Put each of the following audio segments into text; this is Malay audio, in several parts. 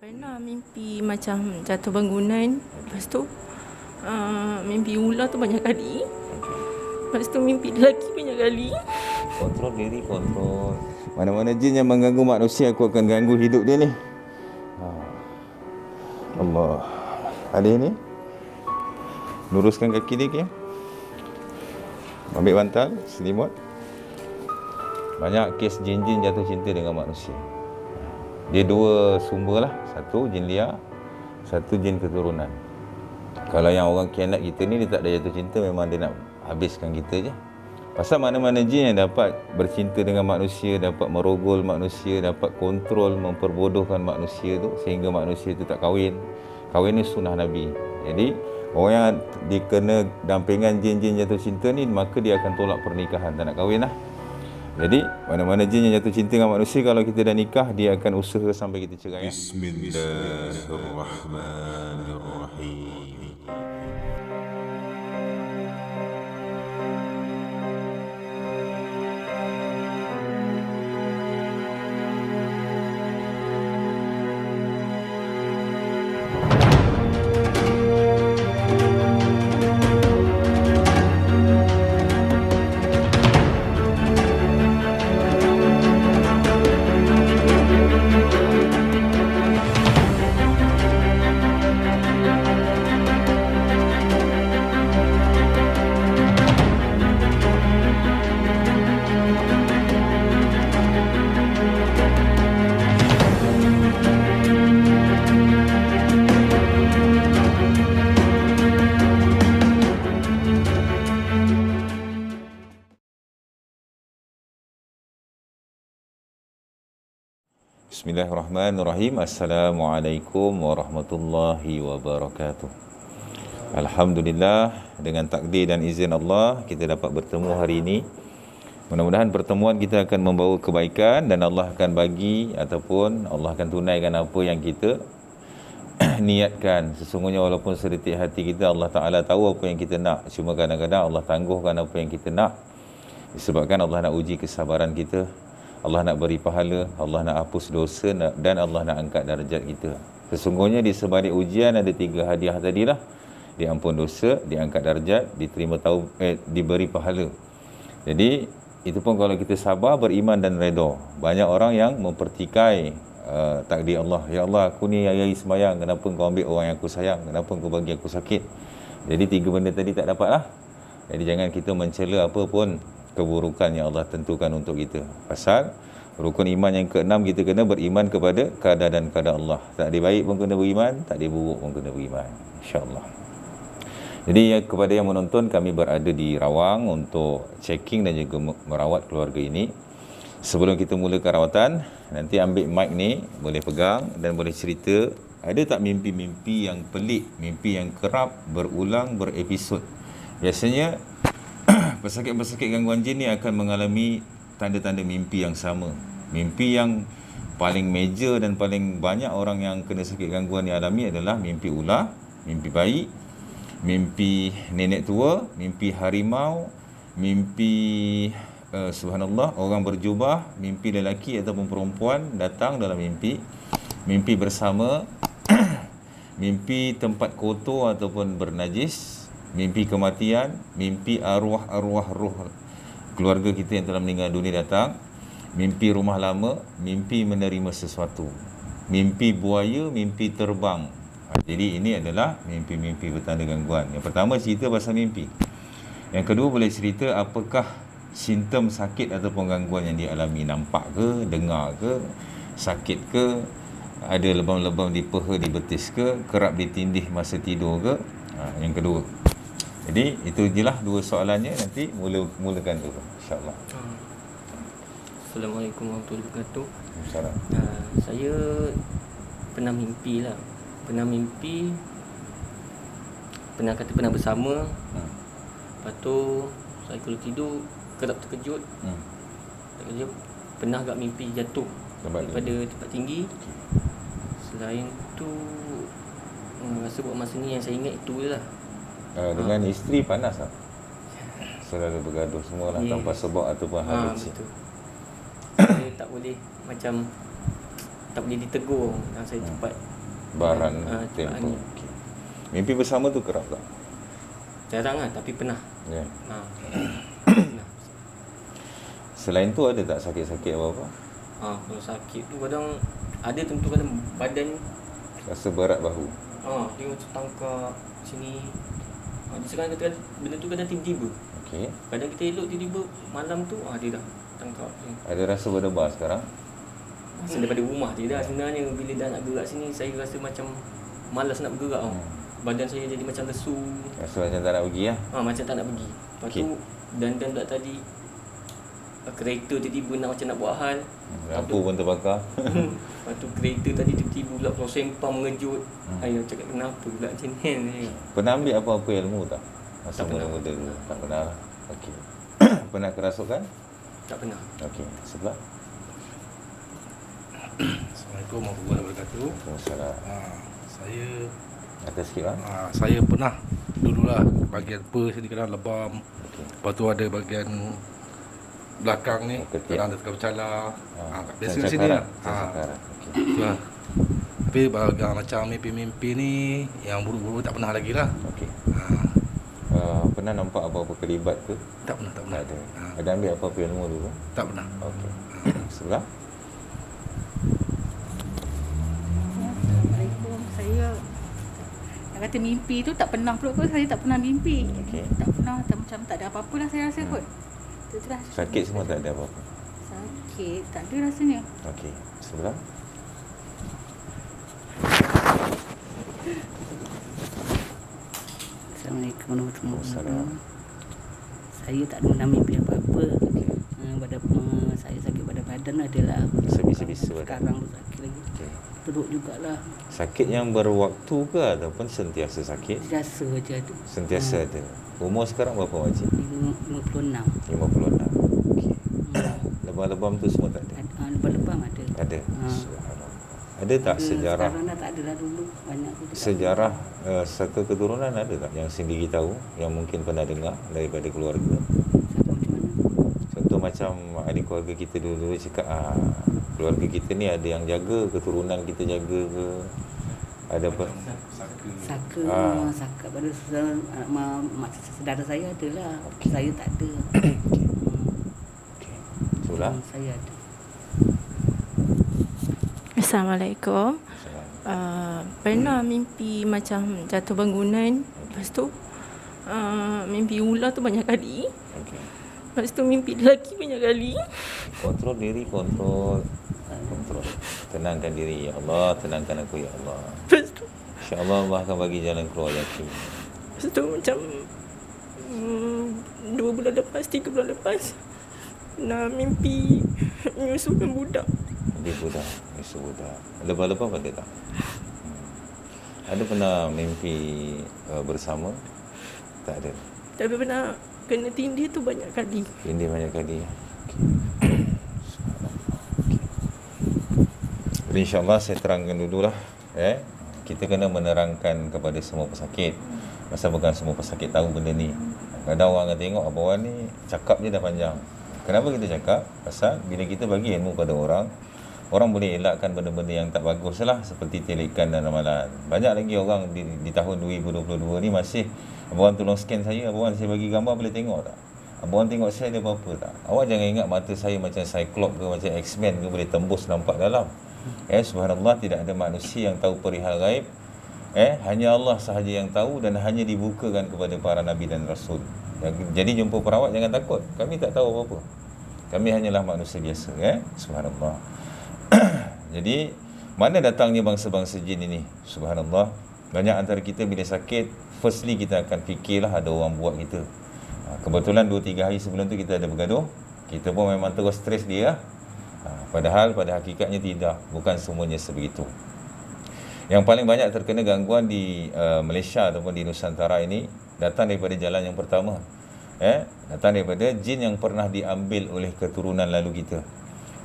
Pernah mimpi macam jatuh bangunan. Lepas tu mimpi ular tu banyak kali. Lepas tu mimpi lelaki banyak kali. Kontrol diri, kontrol. Mana-mana jin yang mengganggu manusia, aku akan ganggu hidup dia ni. Allah. Alih ni. Luruskan kaki dia, Kim. Ambil bantal, selimut. Banyak kes jin-jin jatuh cinta dengan manusia. Dia dua sumber lah. Satu jin liar, satu jin keturunan. Kalau yang orang kianat kita ni, dia tak ada jatuh cinta, memang dia nak habiskan kita je. Pasal mana-mana jin yang dapat bercinta dengan manusia, dapat merogol manusia, dapat kontrol, memperbodohkan manusia tu, sehingga manusia tu tak kahwin. Kahwin ni sunnah Nabi. Jadi orang yang dikena dampingan jin-jin jatuh cinta ni, maka dia akan tolak pernikahan, tak nak kahwin lah. Jadi mana-mana jin yang jatuh cinta dengan manusia, kalau kita dah nikah, dia akan usaha sampai kita cerai. Bismillahirrahmanirrahim. Bismillahirrahmanirrahim. Assalamualaikum warahmatullahi wabarakatuh. Alhamdulillah, dengan takdir dan izin Allah, kita dapat bertemu hari ini. Mudah-mudahan pertemuan kita akan membawa kebaikan dan Allah akan bagi ataupun Allah akan tunaikan apa yang kita niatkan. Sesungguhnya walaupun sedetik hati kita, Allah Ta'ala tahu apa yang kita nak. Cuma kadang-kadang Allah tangguhkan apa yang kita nak, disebabkan Allah nak uji kesabaran kita. Allah nak beri pahala, Allah nak hapus dosa, dan Allah nak angkat darjat kita. Sesungguhnya di sebalik ujian ada 3 hadiah tadilah. Diampun dosa, diangkat darjat, diberi pahala. Jadi itu pun kalau kita sabar, beriman dan redha. Banyak orang yang mempertikai takdir Allah. Ya Allah, aku ni hari-hari sembahyang, kenapa kau ambil orang yang aku sayang? Kenapa kau bagi aku sakit? Jadi 3 benda tadi tak dapat lah. Jadi jangan kita mencela apa pun keburukan yang Allah tentukan untuk kita. Pasal rukun iman yang ke-6, kita kena beriman kepada qadar dan qadar Allah. Tak ada baik pun kena beriman, tak ada buruk pun kena beriman, insya-Allah. Jadi kepada yang menonton, kami berada di Rawang untuk checking dan juga merawat keluarga ini. Sebelum kita mulakan rawatan, nanti ambil mic ni, boleh pegang dan boleh cerita, ada tak mimpi-mimpi yang pelik, mimpi yang kerap berulang berepisod? Biasanya pesakit-pesakit gangguan jin ni akan mengalami tanda-tanda mimpi yang sama. Mimpi yang paling major dan paling banyak orang yang kena sakit gangguan ni alami adalah mimpi ular, mimpi bayi, mimpi nenek tua, mimpi harimau, mimpi subhanallah, orang berjubah, mimpi lelaki ataupun perempuan datang dalam mimpi, mimpi bersama, mimpi tempat kotor ataupun bernajis, mimpi kematian, mimpi arwah-arwah roh keluarga kita yang telah meninggal dunia datang, mimpi rumah lama, mimpi menerima sesuatu, mimpi buaya, mimpi terbang. Jadi ini adalah mimpi-mimpi bertanda gangguan. Yang pertama, cerita pasal mimpi. Yang kedua, boleh cerita apakah simptom sakit ataupun gangguan yang dialami. Nampak ke, dengar ke, sakit ke, ada lebam-lebam di peha, di betis ke, kerap ditindih masa tidur ke. Yang kedua. Jadi itu je lah 2 soalannya. Nanti mulakan dulu, insyaAllah. Assalamualaikum warahmatullahi wabarakatuh. Assalamualaikum. Saya pernah mimpi lah. Pernah kata pernah bersama. Lepas tu saya kalau tidur kerap terkejut. Pernah agak mimpi jatuh daripada tempat tinggi. Selain tu rasa buat masa ni yang saya ingat itu je lah. Dengan isteri panas tak? Selalu bergaduh semualah, tanpa sebab ataupun hal kecil. Betul. Saya tak boleh macam tak boleh ditegur dan saya cepat Baran cubaan tempoh. ni. Okay. Mimpi bersama tu kerap tak? Jarang lah, tapi pernah. Ya. Pernah. Selain tu ada tak sakit-sakit apa-apa? Kalau sakit tu kadang ada, tentu kadang badan Rasa berat bahu. dia macam tangkap sini. Sekarang kata benda tu kadang tiba-tiba. Okey. Kadang kita elok tiba-tiba malam tu dia dah tangkap sini. Ada rasa berdebar sekarang? Masa daripada rumah je dah sebenarnya. Bila dah nak gerak sini, saya rasa macam malas nak bergerak tau. Badan saya jadi macam lesu. Rasa macam tak nak pergi lah. Macam tak nak pergi. Lepas Okey. tu dan pula tadi kereta tiba-tiba macam nak buat hal. Lampu pun terbakar. Lepas tu kereta tadi tiba-tiba pula keluar sempang mengejut. Ayah cakap kenapa pula macam ni. Pernah ambil apa-apa ilmu tak? Masa Tak pernah. muda-muda dulu? Tak pernah lah. Okey. Pernah kerasukan? Tak pernah. Okey. Sebelah? Assalamualaikum warahmatullahi wabarakatuh. Waalaikumsalam. Saya Atas sikit lah. saya pernah dululah bahagian pers ni kadang lebam. Okey. Lepas tu ada bahagian belakang ni Ketiak. kadang ada tukar bercala. Biasa Macam di sini lah. cakaran. Okey. Tu lah. Tapi bahagian macam mimpi-mimpi ni yang buruk-buruk tak pernah lagi lah. Okey. Pernah nampak apa-apa kelibat ke? Tak pernah, tak Tak pernah. ada. Ada ambil apa-apa ilmu dulu? Tak pernah. Okey. Sebelah? Assalamualaikum. Saya nak kata mimpi tu tak pernah pula kot. Saya tak pernah mimpi. Okey. Tak pernah, macam tak ada apa-apa lah saya rasa kot. Itu lah. Sakit semua tak ada apa-apa? Sakit, tak ada rasanya. Okey. Sebelah? Assalamualaikum warahmatullahi Waalaikumsalam. wabarakatuh. Saya tak pernah mimpi apa-apa. Okey. Saya sakit pada badan adalah. Sebisa-bisa badan. Sekarang tu sakit lagi. Okey. Teruk jugalah. Sakit yang berwaktu ke ataupun sentiasa sakit? Rasa je ada. Sentiasa ada. Umur sekarang berapa makcik? 56. 56. Okey. Lebam-lebam tu semua tak ada? Lebam-lebam ada. Ada. Subhanallah. Ada tak sejarah Sekarang dah tak ada lah, dulu banyak tu. sejarah satu keturunan ada tak yang sendiri tahu, yang mungkin pernah dengar daripada keluarga? Satu macam mana? Contoh macam adik keluarga kita dulu cakap keluarga kita ni ada yang jaga, keturunan kita jaga ke? Ada apa? Saka, saka pada saudara saya ada lah. Okey. Saya tak ada. Okey. Itulah. Saya ada. Assalamualaikum. Pernah mimpi macam jatuh bangunan. Lepas tu mimpi ular tu banyak kali. Okey. Lepas tu mimpi lelaki banyak kali. Kontrol diri, kontrol. Tenangkan diri, ya Allah, tenangkan aku, ya Allah. Lepas tu InsyaAllah Allah akan bagi jalan keluar yakin. macam 2 bulan lepas, 3 bulan lepas nak mimpi menyusukan budak. Dia budak, isu budak. Lepas-lepas ada tak? Ada pernah mimpi bersama? Tak ada. Tapi pernah kena tindih tu banyak kali. Ini banyak kali. Jadi InsyaAllah saya terangkan dululah. Kita kena menerangkan kepada semua pesakit. Pasal bukan semua pesakit tahu benda ni. Kadang orang akan tengok abang ni cakap je dah panjang. Kenapa kita cakap? Pasal bila kita bagi ilmu pada orang, orang boleh elakkan benda-benda yang tak bagus lah, seperti telikan dan ramalan. Banyak lagi orang di tahun 2022 ni masih, abang tolong scan saya, abang saya bagi gambar boleh tengok tak? Abang tengok saya ada apa-apa tak? Awak jangan ingat mata saya macam Cyclops ke macam X-Men ke boleh tembus nampak dalam. Subhanallah, tidak ada manusia yang tahu perihal gaib. Hanya Allah sahaja yang tahu dan hanya dibukakan kepada para nabi dan rasul. Jadi jumpa perawat jangan takut. Kami tak tahu apa-apa. Kami hanyalah manusia biasa. Subhanallah. Jadi mana datangnya bangsa-bangsa jin ini? Subhanallah. Banyak antara kita bila sakit, firstly kita akan fikirlah ada orang buat kita. Kebetulan 2-3 hari sebelum tu kita ada bergaduh. Kita pun memang terus stres dia. Padahal pada hakikatnya tidak. Bukan semuanya sebegitu. Yang paling banyak terkena gangguan di Malaysia ataupun di Nusantara ini datang daripada jalan yang pertama. Datang daripada jin yang pernah diambil oleh keturunan lalu kita.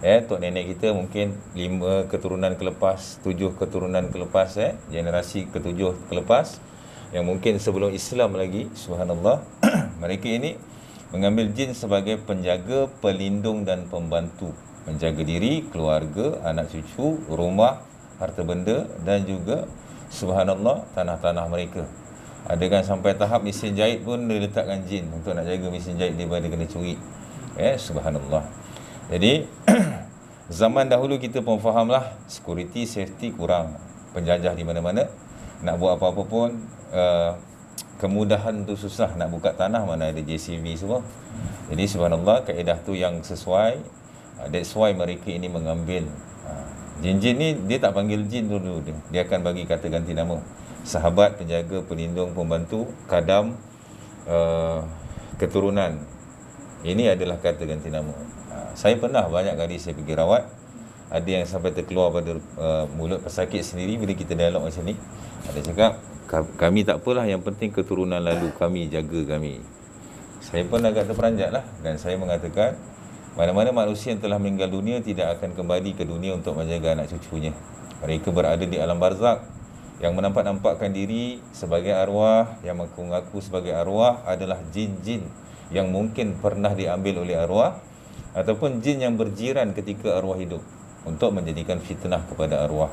Tok nenek kita mungkin 5 keturunan kelepas, 7 keturunan kelepas, generasi ke-7 kelepas, yang mungkin sebelum Islam lagi. Subhanallah. Mereka ini mengambil jin sebagai penjaga, pelindung dan pembantu, menjaga diri, keluarga, anak cucu, rumah, harta benda dan juga subhanallah tanah-tanah mereka. Ada kan sampai tahap mesin jahit pun dia letakkan jin untuk nak jaga mesin jahit daripada kena curi. Subhanallah. Jadi zaman dahulu kita pun fahamlah security, safety kurang. Penjajah di mana-mana. Nak buat apa-apa pun kemudahan tu susah. Nak buka tanah mana ada JCB semua. Jadi subhanallah kaedah tu yang sesuai. That's why mereka ini mengambil jin-jin ni dia tak panggil jin dulu dia akan bagi kata ganti nama. Sahabat, penjaga, pelindung, pembantu, kadam, keturunan. Ini adalah kata ganti nama. Saya pernah banyak kali saya pergi rawat. Ada yang sampai terkeluar pada mulut pesakit sendiri bila kita dialog macam ni. Ada cakap, kami tak apalah, yang penting keturunan lalu kami, jaga kami. Saya pun agak terperanjat lah. Dan saya mengatakan, mana-mana manusia yang telah meninggal dunia tidak akan kembali ke dunia untuk menjaga anak cucunya. Mereka berada di alam barzak. Yang menampak-nampakkan diri sebagai arwah, yang mengaku sebagai arwah adalah jin-jin yang mungkin pernah diambil oleh arwah, ataupun jin yang berjiran ketika arwah hidup untuk menjadikan fitnah kepada arwah.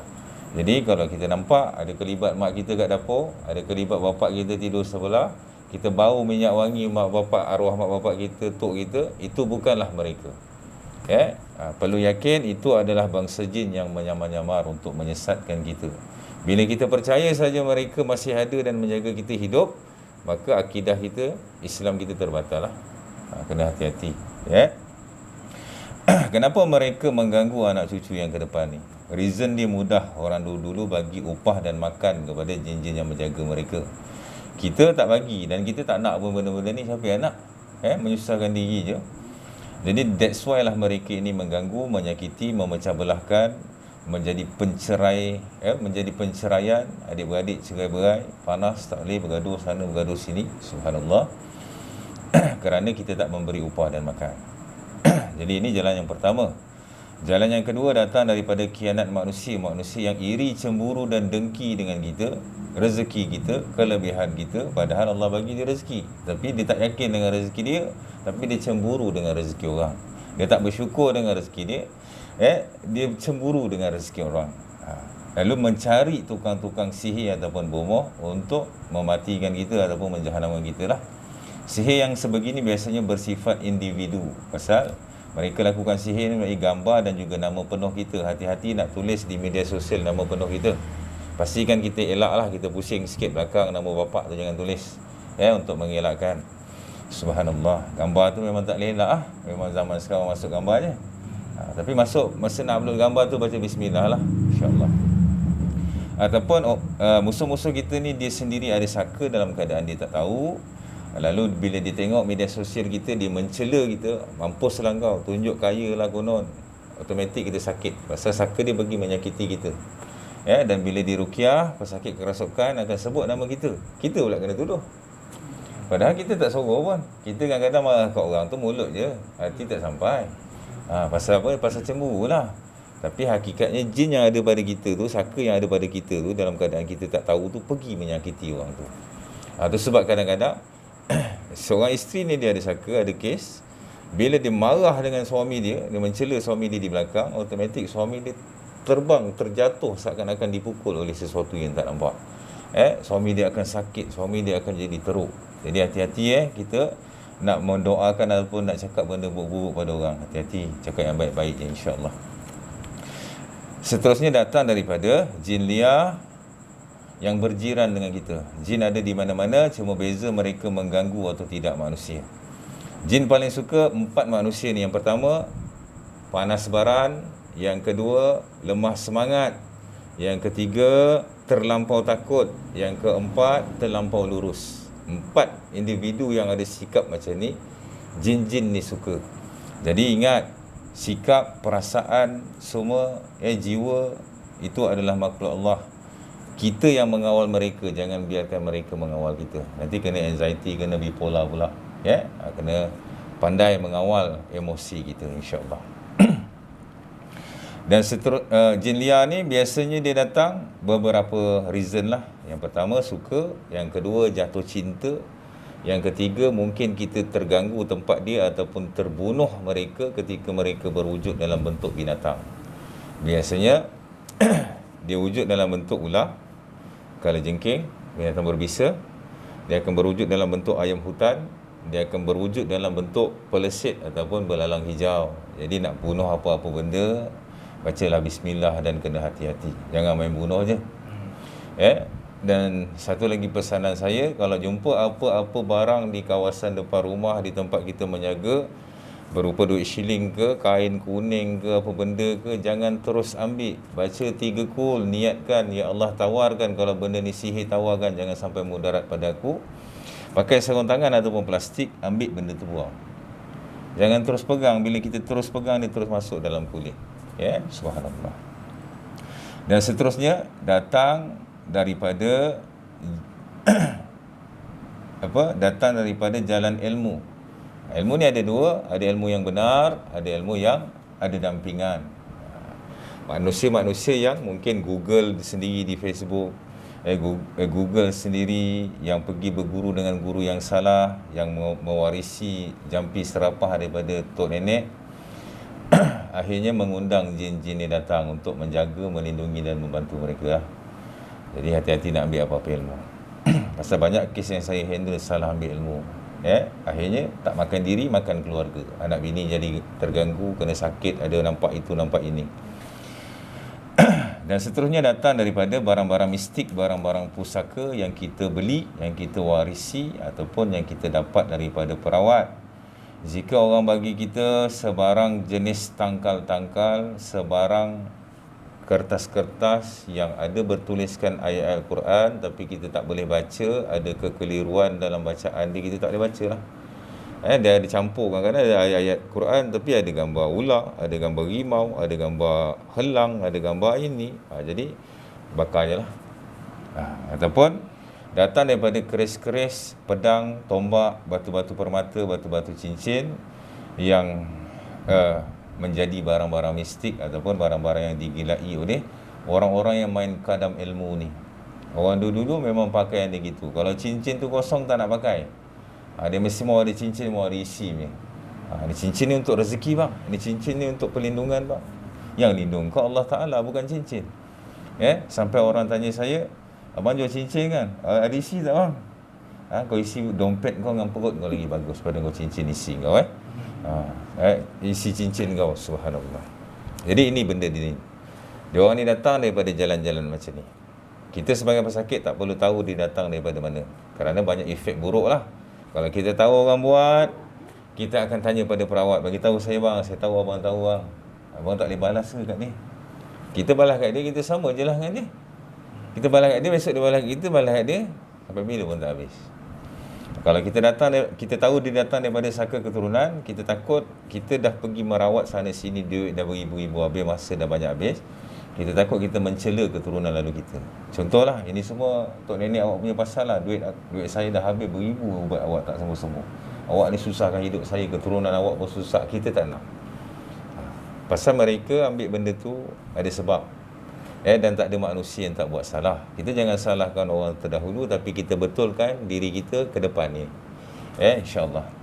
Jadi kalau kita nampak ada kelibat mak kita kat dapur, ada kelibat bapak kita tidur sebelah, kita bau minyak wangi mak bapak, arwah mak bapak kita, tok kita, itu bukanlah mereka. Perlu yakin itu adalah bangsa jin yang menyamar-nyamar untuk menyesatkan kita. Bila kita percaya saja mereka masih ada dan menjaga kita hidup, maka akidah kita, Islam kita terbatal lah. Kena hati-hati. Kenapa mereka mengganggu anak cucu yang ke depan ni? Reason dia mudah. Orang dulu-dulu bagi upah dan makan kepada jin-jin yang menjaga mereka. Kita tak bagi dan kita tak nak pun benda-benda ni. Siapa yang nak? Menyusahkan diri je. Jadi that's why lah mereka ini mengganggu, menyakiti, memecah belahkan, menjadi pencerai, menjadi penceraian, adik-beradik cerai-berai, panas, tak boleh bergaduh sana bergaduh sini. Subhanallah. Kerana kita tak memberi upah dan makan. Jadi ini jalan yang pertama. Jalan yang kedua datang daripada khianat manusia yang iri, cemburu dan dengki dengan kita, rezeki kita, kelebihan kita. Padahal Allah bagi dia rezeki, tapi dia tak yakin dengan rezeki dia, tapi dia cemburu dengan rezeki orang. Dia tak bersyukur dengan rezeki dia, dia cemburu dengan rezeki orang. Lalu mencari tukang-tukang sihir ataupun bomoh untuk mematikan kita ataupun menjahanamkan kita lah. Sihir yang sebegini biasanya bersifat individu. Pasal mereka lakukan sihir ni melalui gambar dan juga nama penuh kita. Hati-hati nak tulis di media sosial nama penuh kita. Pastikan kita elak lah, kita pusing sikit belakang nama bapak tu jangan tulis, untuk mengelakkan. Subhanallah. Gambar tu memang tak boleh elak lah. Memang zaman sekarang masuk gambar je. Tapi masuk, masa nak upload gambar tu baca bismillah lah, insyaAllah. Ataupun musuh-musuh kita ni dia sendiri ada saka dalam keadaan dia tak tahu. Lalu bila dia tengok media sosial kita, dia mencela kita, mampuslah kau, tunjuk kaya lah konon. Automatik kita sakit. Pasal saka dia pergi menyakiti kita. Dan bila diruqyah, pesakit kerasukan akan sebut nama kita. Kita pula kena tuduh. Padahal kita tak suruh pun. Kita kadang-kadang marah kat orang tu mulut je, hati tak sampai. Pasal apa? Pasal cemburu lah. Tapi hakikatnya jin yang ada pada kita tu, saka yang ada pada kita tu, dalam keadaan kita tak tahu tu, pergi menyakiti orang tu. Tu sebab kadang-kadang seorang isteri ni dia ada saka, ada kes. Bila dia marah dengan suami dia mencela suami dia di belakang, automatik suami dia terbang, terjatuh seakan-akan dipukul oleh sesuatu yang tak nampak. Suami dia akan sakit, suami dia akan jadi teruk. Jadi hati-hati kita nak mendoakan ataupun nak cakap benda buruk-buruk pada orang. Hati-hati, cakap yang baik-baik je, insya-Allah. Seterusnya datang daripada jin liar yang berjiran dengan kita. Jin ada di mana-mana, cuma beza mereka mengganggu atau tidak manusia. Jin paling suka 4 manusia ni. Yang pertama, panas baran. Yang kedua, lemah semangat. Yang ketiga, terlampau takut. Yang keempat, terlampau lurus. 4 individu yang ada sikap macam ni, jin-jin ni suka. Jadi ingat, sikap, perasaan, semua, jiwa, itu adalah makhluk Allah. Kita yang mengawal mereka, jangan biarkan mereka mengawal kita. Nanti kena anxiety, kena bipolar pula. Kena pandai mengawal emosi kita, insya-Allah. Dan jin liar ni biasanya dia datang beberapa reason lah. Yang pertama suka, yang kedua jatuh cinta, yang ketiga mungkin kita terganggu tempat dia ataupun terbunuh mereka ketika mereka berwujud dalam bentuk binatang. Biasanya dia wujud dalam bentuk ular, kalajengking, binatang berbisa. Dia akan berwujud dalam bentuk ayam hutan. Dia akan berwujud dalam bentuk pelesit ataupun belalang hijau. Jadi nak bunuh apa-apa benda, bacalah bismillah dan kena hati-hati. Jangan main bunuh je. Dan satu lagi pesanan saya, kalau jumpa apa-apa barang di kawasan depan rumah, di tempat kita menjaga, berupa duit shilling ke, kain kuning ke, apa benda ke, jangan terus ambil. Baca 3 kul, niatkan, ya Allah tawarkan kalau benda ni sihir, tawarkan, jangan sampai mudarat pada aku. Pakai sarung tangan ataupun plastik, ambil benda tu buang. Jangan terus pegang. Bila kita terus pegang, dia terus masuk dalam kulit. Subhanallah. Dan seterusnya datang daripada datang daripada jalan ilmu. Ilmu ni ada dua, ada ilmu yang benar, ada ilmu yang ada dampingan. Manusia-manusia yang mungkin Google sendiri di Facebook, Google sendiri yang pergi berguru dengan guru yang salah, yang mewarisi jampi serapah daripada tok nenek, akhirnya mengundang jin-jin ni datang untuk menjaga, melindungi dan membantu mereka. Jadi hati-hati nak ambil apa-apa ilmu. Pasal banyak kes yang saya handle salah ambil ilmu. Akhirnya tak makan diri, makan keluarga. Anak bini jadi terganggu, kena sakit, ada nampak itu, nampak ini. Dan seterusnya datang daripada barang-barang mistik, barang-barang pusaka yang kita beli, yang kita warisi ataupun yang kita dapat daripada perawat. Jika orang bagi kita sebarang jenis tangkal-tangkal, sebarang kertas-kertas yang ada bertuliskan ayat Al-Quran tapi kita tak boleh baca, ada kekeliruan dalam bacaan dia, kita tak boleh baca lah. Dia ada campur, kadang-kadang ada ayat-ayat Quran tapi ada gambar ular, ada gambar rimau, ada gambar helang, ada gambar ini. Jadi bakar je lah. Ataupun datang daripada keris-keris, pedang, tombak, batu-batu permata, batu-batu cincin yang menjadi barang-barang mistik ataupun barang-barang yang digilai oleh orang-orang yang main kadam ilmu ni. Orang dulu-dulu memang pakai yang dia gitu. Kalau cincin tu kosong tak nak pakai. Dia mesti mau ada cincin, mau ada isi ni. Ini cincin ni untuk rezeki bang. Ini cincin ni untuk perlindungan bang. Yang lindung kau Allah Ta'ala, bukan cincin. Sampai orang tanya saya, abang jual cincin kan? Ada isi tak bang? Kau isi dompet kau dengan perut kau lagi bagus pada kau cincin isi kau. Isi cincin kau, subhanallah. Jadi ini benda ni. Dia orang ni datang daripada jalan-jalan macam ni. Kita sebagai pesakit tak perlu tahu dia datang daripada mana. Kerana banyak efek buruk lah. Kalau kita tahu orang buat, kita akan tanya pada perawat, bagi tahu saya bang, saya tahu abang tahu bang. Abang tak boleh balas ke kat ni? Kita balas kat dia, kita sama je lah dengan dia. Kita balas kat dia, besok dia balas kat kita, balas kat dia, sampai bila pun tak habis. Kalau kita datang, kita tahu dia datang daripada saka keturunan, kita takut, kita dah pergi merawat sana sini, duit dah beribu-ribu habis, masa dah banyak habis. Kita takut kita mencela keturunan lalu kita. Contohlah, ini semua tok nenek awak punya pasal lah. Duit saya dah habis beribu, ubat awak tak sembuh-sembuh. Awak ni susahkan hidup saya, keturunan awak pun susah. Kita tak nak. Pasal mereka ambil benda tu ada sebab. Dan tak ada manusia yang tak buat salah. Kita jangan salahkan orang terdahulu, tapi kita betulkan diri kita ke depan ni. InsyaAllah.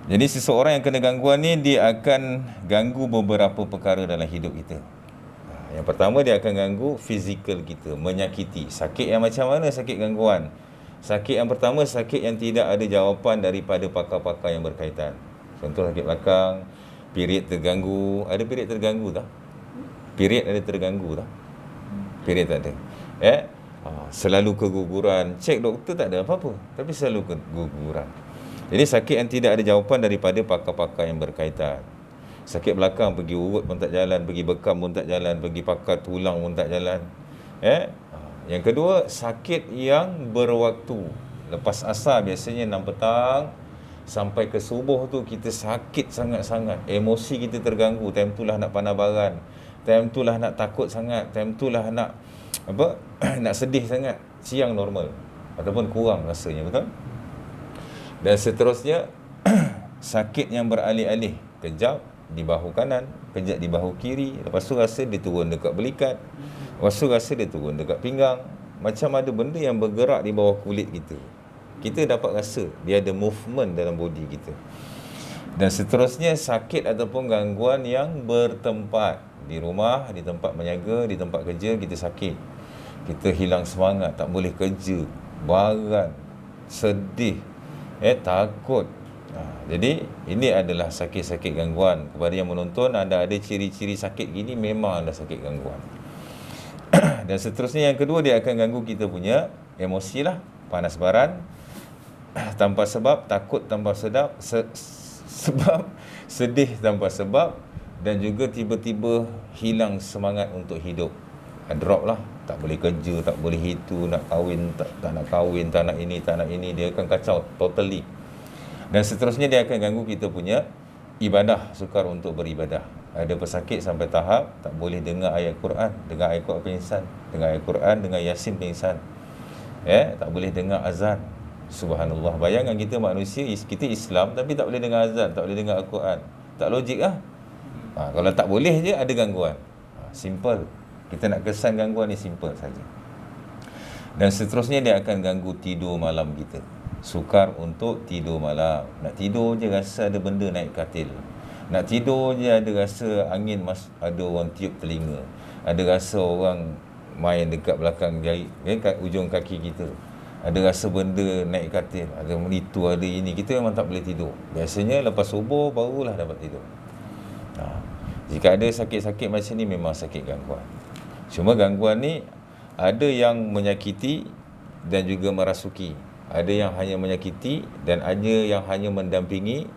Jadi seseorang yang kena gangguan ni, dia akan ganggu beberapa perkara dalam hidup kita. Yang pertama, dia akan ganggu fizikal kita, menyakiti. Sakit yang macam mana sakit gangguan? Sakit yang pertama, sakit yang tidak ada jawapan daripada pakar-pakar yang berkaitan. Contoh sakit belakang, period terganggu. Ada period terganggu tak? Period ada terganggu tak? Period tak ada. Selalu keguguran. Cek doktor tak ada apa-apa, tapi selalu keguguran. Jadi sakit yang tidak ada jawapan daripada pakar-pakar yang berkaitan. Sakit belakang, pergi urut pun tak jalan, pergi bekam pun tak jalan, pergi pakar tulang pun tak jalan. Yang kedua, sakit yang berwaktu. Lepas asar biasanya 6 petang sampai ke subuh tu kita sakit sangat-sangat. Emosi kita terganggu. Time tu lah nak panah baran. Time tu lah nak takut sangat. Time tu lah nak nak sedih sangat. Siang normal ataupun kurang rasanya, betul? Dan seterusnya, sakit yang beralih-alih. Kejap di bahu kanan, kejap di bahu kiri. Lepas tu rasa dia turun dekat belikat. Lepas tu rasa dia turun dekat pinggang. Macam ada benda yang bergerak di bawah kulit kita. Kita dapat rasa dia ada movement dalam body kita. Dan seterusnya, sakit ataupun gangguan yang bertempat. di rumah, di tempat menyaga, di tempat kerja kita sakit, kita hilang semangat, tak boleh kerja, barat, sedih, takut. Jadi ini adalah sakit-sakit gangguan. Kepada yang menonton, anda ada ciri-ciri sakit gini, memang anda sakit gangguan. Dan seterusnya yang kedua, dia akan ganggu kita punya emosi lah, panas baran tanpa sebab, takut tanpa sebab, sedih tanpa sebab, dan juga tiba-tiba hilang semangat untuk hidup. Drop lah, tak boleh kerja, tak boleh itu, nak kahwin, tak nak kahwin, tak nak ini, dia akan kacau totally. Dan seterusnya dia akan ganggu kita punya ibadah, sukar untuk beribadah. Ada pesakit sampai tahap tak boleh dengar ayat Quran, dengar ayat Quran pingsan, dengar ayat Quran, dengar Yasin pingsan. Tak boleh dengar azan. Subhanallah. Bayangkan kita manusia, kita Islam tapi tak boleh dengar azan, tak boleh dengar Al-Quran. Tak logik lah. Kalau tak boleh je ada gangguan. Simple. Kita nak kesan gangguan ni simple saja. Dan seterusnya dia akan ganggu tidur malam kita. Sukar untuk tidur malam. Nak tidur je rasa ada benda naik katil. Nak tidur je ada rasa angin ada orang tiup telinga. Ada rasa orang main dekat belakang jari, kat ujung kaki kita. Ada rasa benda naik katil, ada itu, ada ini. Kita memang tak boleh tidur. Biasanya lepas subuh barulah dapat tidur. Jika ada sakit-sakit macam ni, memang sakit gangguan. Cuma gangguan ni ada yang menyakiti dan juga merasuki. Ada yang hanya menyakiti dan ada yang hanya mendampingi,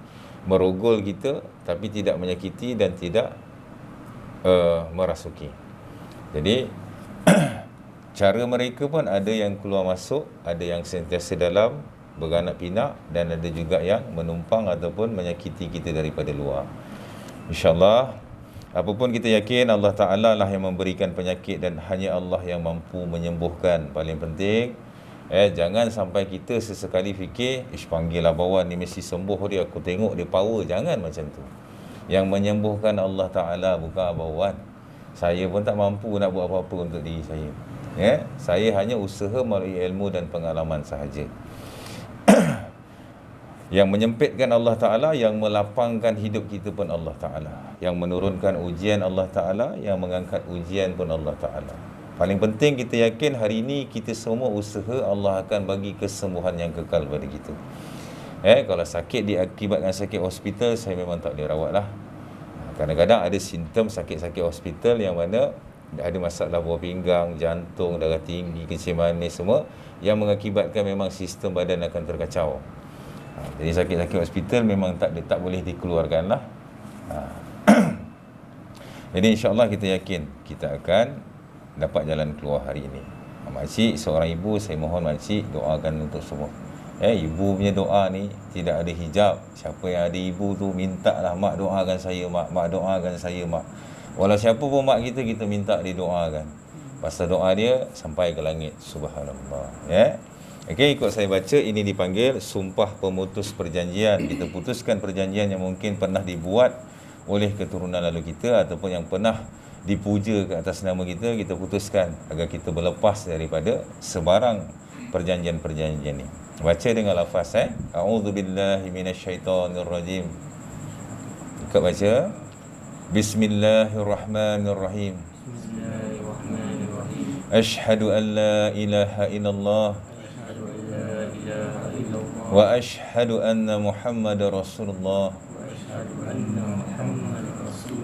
merogol kita, tapi tidak menyakiti dan tidak merasuki. Jadi cara mereka pun ada yang keluar masuk, ada yang sentiasa dalam, beranak pinak, dan ada juga yang menumpang ataupun menyakiti kita daripada luar. InsyaAllah, apapun kita yakin Allah Ta'ala lah yang memberikan penyakit dan hanya Allah yang mampu menyembuhkan. Paling penting, jangan sampai kita sesekali fikir, panggil abawan ni mesti sembuh dia, aku tengok dia power. Jangan macam tu. Yang menyembuhkan Allah Ta'ala, bukan abawan. Saya pun tak mampu nak buat apa-apa untuk diri saya. Saya hanya usaha melalui ilmu dan pengalaman sahaja. Yang menyempitkan Allah Ta'ala, yang melapangkan hidup kita pun Allah Ta'ala. Yang menurunkan ujian Allah Ta'ala, yang mengangkat ujian pun Allah Ta'ala. Paling penting kita yakin hari ini kita semua usaha, Allah akan bagi kesembuhan yang kekal pada kita. Kalau sakit diakibatkan sakit hospital, saya memang tak boleh rawat lah. Kadang-kadang ada simptom sakit-sakit hospital yang mana ada masalah buah pinggang, jantung, darah tinggi, kencing manis semua, yang mengakibatkan memang sistem badan akan terkacau. Jadi sakit-sakit hospital memang tak boleh dikeluarkan lah. Jadi insyaAllah kita yakin kita akan dapat jalan keluar hari ini. Makcik, seorang ibu, saya mohon makcik doakan untuk semua. Ibu punya doa ni tidak ada hijab. Siapa yang ada ibu tu, mintalah, mak doakan saya, mak doakan saya, mak. Walau siapa pun mak kita minta didoakan. Pasal doa dia sampai ke langit. Subhanallah. Okey, ikut saya baca, ini dipanggil sumpah pemutus perjanjian. Kita putuskan perjanjian yang mungkin pernah dibuat oleh keturunan lalu kita ataupun yang pernah dipuja ke atas nama kita, kita putuskan agar kita berlepas daripada sebarang perjanjian-perjanjian ni. Baca dengan lafaz A'udzubillahi minasyaitonirrajim. Ikut baca. Bismillahirrahmanirrahim. Ashhadu an la ilaha illallah wa ashhadu anna Muhammadar Rasulullah.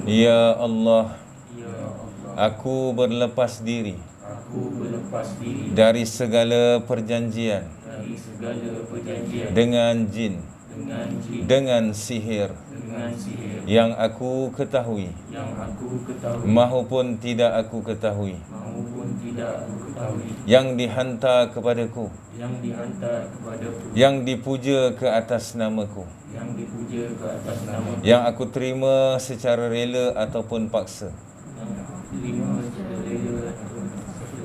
Ya Allah, aku berlepas diri dari segala perjanjian dengan jin, dengan sihir yang aku ketahui maupun tidak aku ketahui, yang dihantar kepadaku, yang dipuja ke atas namaku, yang aku terima secara rela ataupun paksa,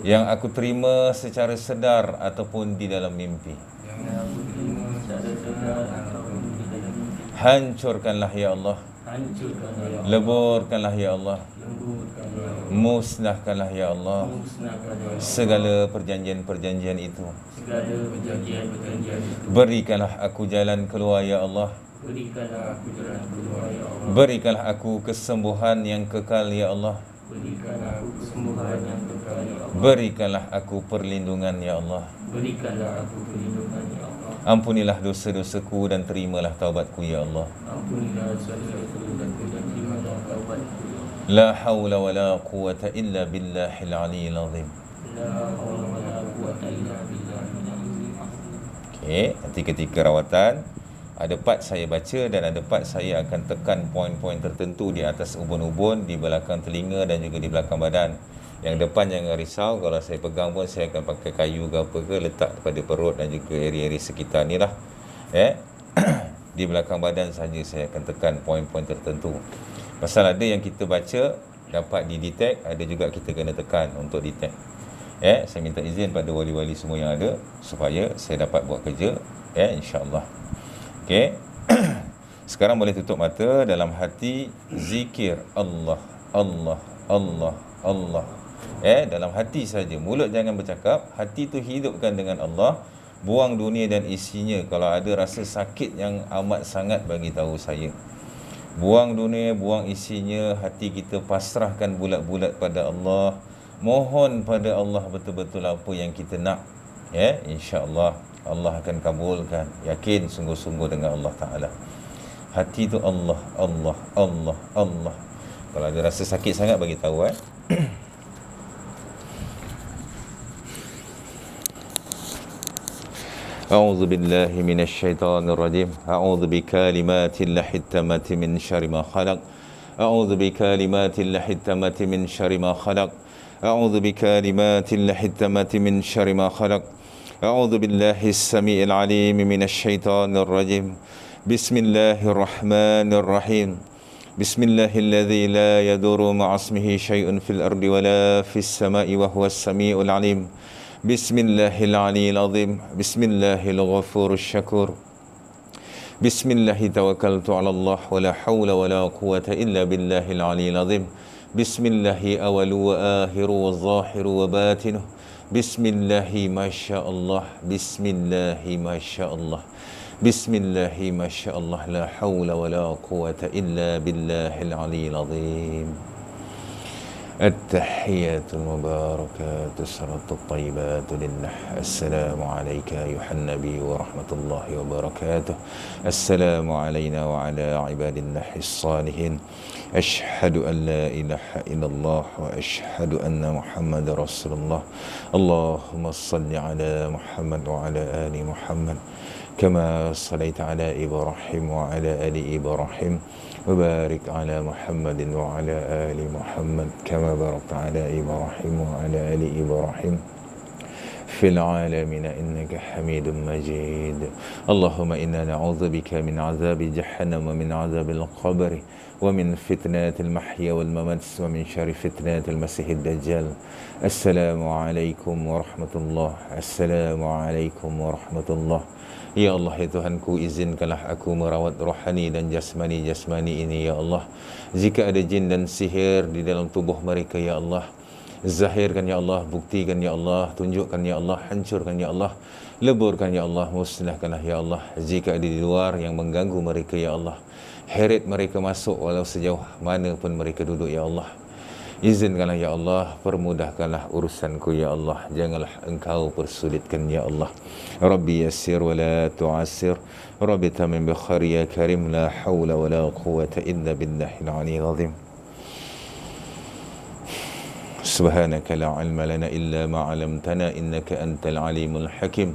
yang aku terima secara sedar ataupun di dalam mimpi. Hancurkanlah ya Allah, leburkanlah ya Allah, musnahkanlah ya Allah segala perjanjian-perjanjian itu. Berikanlah aku jalan keluar ya Allah Berikanlah aku jalan keluar ya Allah. Berikanlah aku kesembuhan yang kekal ya Allah. Berikanlah aku kesembuhan yang kekal ya Allah. Berikanlah aku perlindungan ya Allah. Berikanlah aku perlindungan ya Allah. Ampunilah dosa-dosaku dan terimalah taubatku ya Allah. Ampunilah dosa-dosaku dan terimalah taubatku ya Allah. La haula wa la quwata illa billahil aliyyil azim. La haula wa la quwwata illa billahil aliyyil azim. Okey, nanti ketika rawatan ada part saya baca dan ada part saya akan tekan poin-poin tertentu di atas ubun-ubun, di belakang telinga dan juga di belakang badan. Yang depan jangan risau, kalau saya pegang pun saya akan pakai kayu ke apa ke, letak pada perut dan juga area-area sekitar ni lah. Di belakang badan saja saya akan tekan poin-poin tertentu. Pasal ada yang kita baca dapat didetect, ada juga kita kena tekan untuk detect. Saya minta izin pada wali-wali semua yang ada supaya saya dapat buat kerja, insya-Allah. Okey. Sekarang boleh tutup mata, dalam hati zikir Allah, Allah, Allah, Allah. Dalam hati saja, mulut jangan bercakap, hati tu hidupkan dengan Allah. Buang dunia dan isinya. Kalau ada rasa sakit yang amat sangat, bagi tahu saya. Buang dunia, buang isinya, hati kita pasrahkan bulat-bulat pada Allah. Mohon pada Allah betul-betul apa yang kita nak. Insya-Allah Allah akan kabulkan. Yakin sungguh-sungguh dengan Allah Ta'ala. Hati tu Allah, Allah, Allah, Allah. Kalau ada rasa sakit sangat, bagi tahu. أعوذ بالله من الشيطان الرجيم أعوذ بكلمات الله التامة من شر ما خلق أعوذ بكلمات الله التامة من شر ما خلق أعوذ بكلمات الله التامة من شر ما خلق أعوذ بالله السميع العليم من الشيطان الرجيم بسم الله الرحمن الرحيم بسم الله الذي لا يضر مع اسمه شيء في الأرض ولا في السماء وهو السميع العليم بسم الله العلي العظيم بسم الله الغفور الشكور بسم الله توكلت على الله ولا حول ولا قوة إلا بالله العلي العظيم بسم الله أول وآخر والظاهر وباطنه بسم الله ما شاء الله بسم الله ما شاء الله بسم الله ما شاء الله لا حول ولا قوة إلا بالله العلي العظيم التحيات المباركات الصلاة الطيبات لله السلام عليك أيها النبي ورحمة الله وبركاته السلام علينا وعلى عباد الله الصالحين أشهد أن لا إله إلا الله وأشهد أن محمد رسول الله اللهم صل على محمد وعلى آل محمد كما صليت على إبراهيم وعلى آل إبراهيم وبارك على محمد وعلى آل محمد كما باركت على إبراهيم وعلى آل إبراهيم في العالمين إنك حميد مجيد اللهم إنا نعوذ بك من عذاب جهنم ومن عذاب القبر ومن فتنات المحيا والممات ومن شر فتنات المسيح الدجال السلام عليكم ورحمة الله السلام عليكم ورحمة الله Ya Allah, ya Tuhanku, izinkanlah aku merawat rohani dan jasmani ini, ya Allah. Jika ada jin dan sihir di dalam tubuh mereka, ya Allah, zahirkan, ya Allah, buktikan, ya Allah, tunjukkan, ya Allah, hancurkan, ya Allah, leburkan, ya Allah, musnahkanlah, ya Allah. Jika ada di luar yang mengganggu mereka, ya Allah, heret mereka masuk walau sejauh mana pun mereka duduk, ya Allah. Izinkanlah, ya Allah, permudahkanlah urusanku, ya Allah. Janganlah engkau persulitkan, ya Allah. Rabbi yassir wa la tu'assir, Rabbi tamim bi khair ya karim, la hawla wa la quwwata illa billahil aliyyil azim. Subhanaka la ilma lana illa ma 'allamtana innaka antal alimul hakim.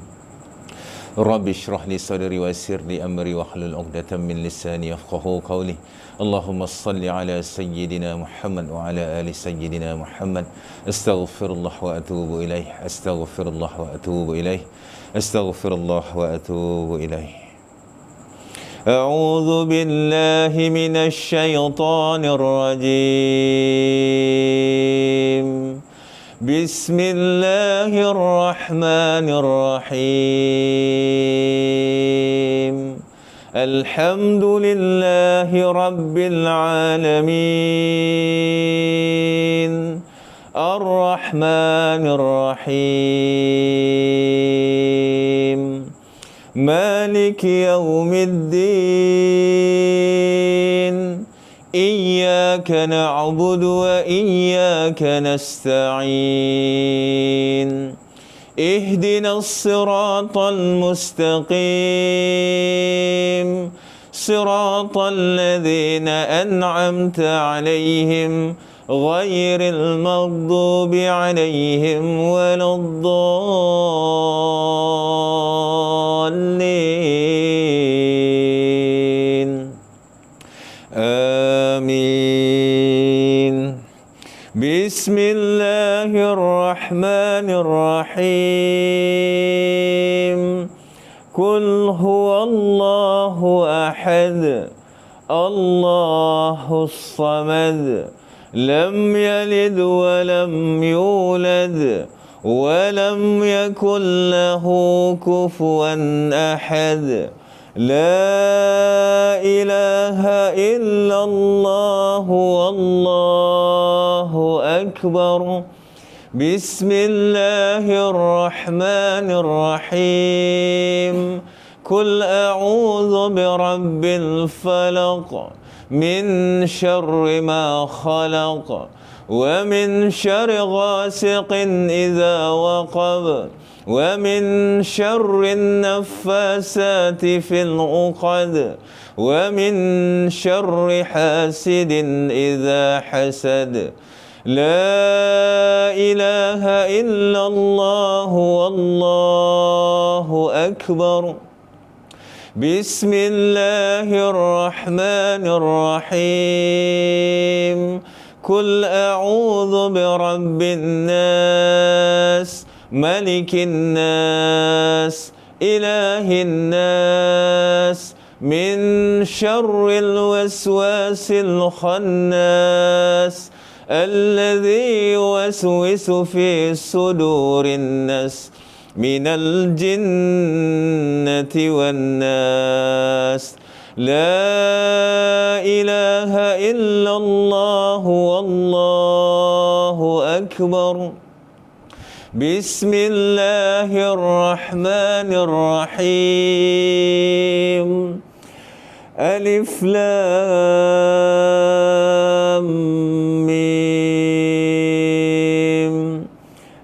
Rabbi shrah li sadri wa yassir li amri wa hlul 'uqdatam min lisani yafqahu qawli. Allahumma salli ala sayyidina Muhammad wa ala ali sayyidina Muhammad. Astaghfirullah wa atubu ilaih. Astaghfirullah wa atubu ilaih. Astaghfirullah wa atubu ilaih. A'udzu billahi minasy syaithanir rajim. Bismillahirrahmanirrahim. Alhamdulillahi rabbil alamin. Ar-Rahmanir Rahim. مالك يوم الدين إياك نعبد وإياك نستعين اهدنا الصراط المستقيم صراط الذين أنعمت عليهم غير المغضوب عليهم ولا الضالين آمين. بسم الله الرحمن الرحيم. قل هو الله أحد الله الصمد لم يلد ولم يولد ولم يكن له كفوا أحد. لا إله إلا الله والله أكبر. بسم الله الرحمن الرحيم. قل أعوذ برب الفلق من شر ما خلق ومن شر غاسق إذا وقب ومن شر النفاسات في العقد ومن شر حاسد إذا حسد. لا إله إلا الله والله أكبر. بسم الله الرحمن الرحيم. قل أعوذ برب الناس ملك الناس إله الناس من شر الوسواس الخناس الذي يوسوس في صدور الناس من الجنة والناس. لا إله إلا الله والله أكبر. بسم الله الرحمن الرحيم. ألف لام ميم.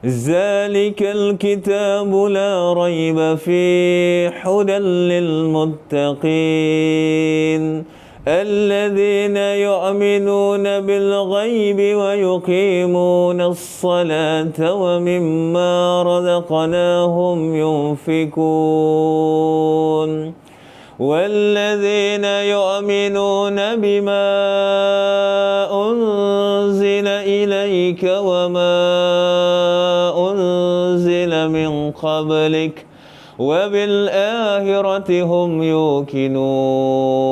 ذلك الكتاب لا ريب فيه هدى للمتقين الذين يؤمنون بالغيب ويقيمون الصلاة ومما رزقناهم ينفقون والذين يؤمنون بما أنزل إليك وما أنزل من قبلك وبالآخرة هم يوقنون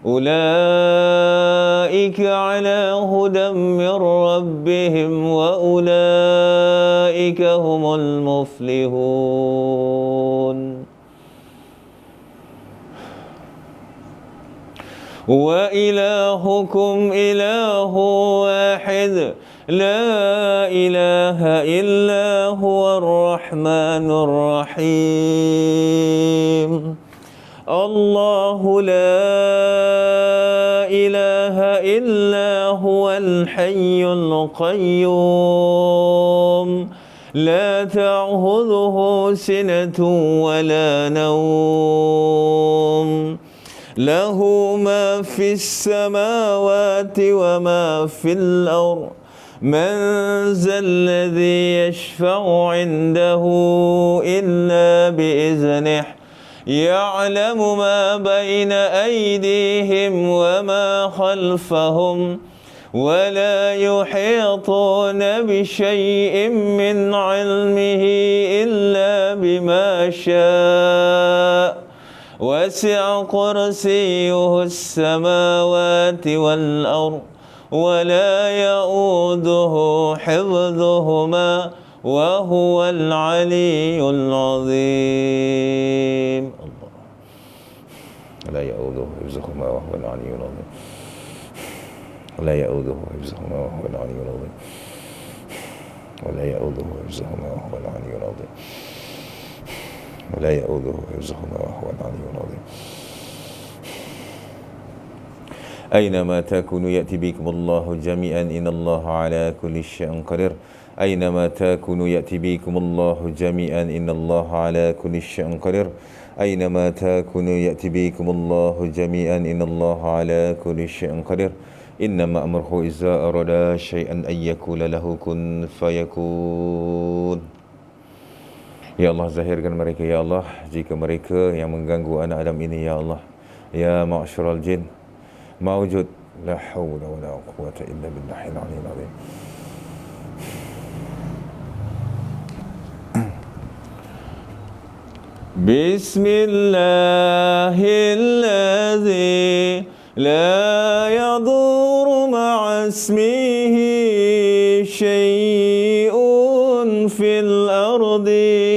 أولئك على هدى من ربهم وأولئك هم المفلحون. وإلهكم إله واحد لا إله إلا هو الرحمن الرحيم. الله لا إله إلا هو الحي القيوم لا تأخذه سنة ولا نوم له ما في السماوات وما في الأرض. من ذا الذي يشفع عنده إلا بإذنه يعلم ما بين أيديهم وما خلفهم ولا يحيطون بشيء من علمه إلا بما شاء وسع كرسيه السماوات والأرض ولا يؤوده حفظهما وهو العلي العظيم. الله لا يؤوده حفظهما وهو العلي العظيم. ولا يؤوده حفظهما وهو العلي العظيم. ولا يؤوده حفظهما وهو العلي العظيم. ولا يؤوده حفظهما وهو العلي العظيم. أينما تكونوا يأتي بكم الله جميعا إن الله على كل شيء قدير. أينما تكونوا يأتي بكم الله جميعا إن الله على كل شيء قدير. أينما تكونوا يأتي بكم الله جميعا إن الله على كل شيء قدير. إنما أمره إذا أراد شيئا أن يقول له كن فيكون. Ya Allah, zahirkan mereka ya Allah, jika mereka yang mengganggu anak Adam ini ya Allah. Ya ma'syaral jin mawjud, la hawla wa la quwwata illa billahil aliyyil azim. Bismillahilladzi la yadurru ma'a ismihi syai'un fil ardi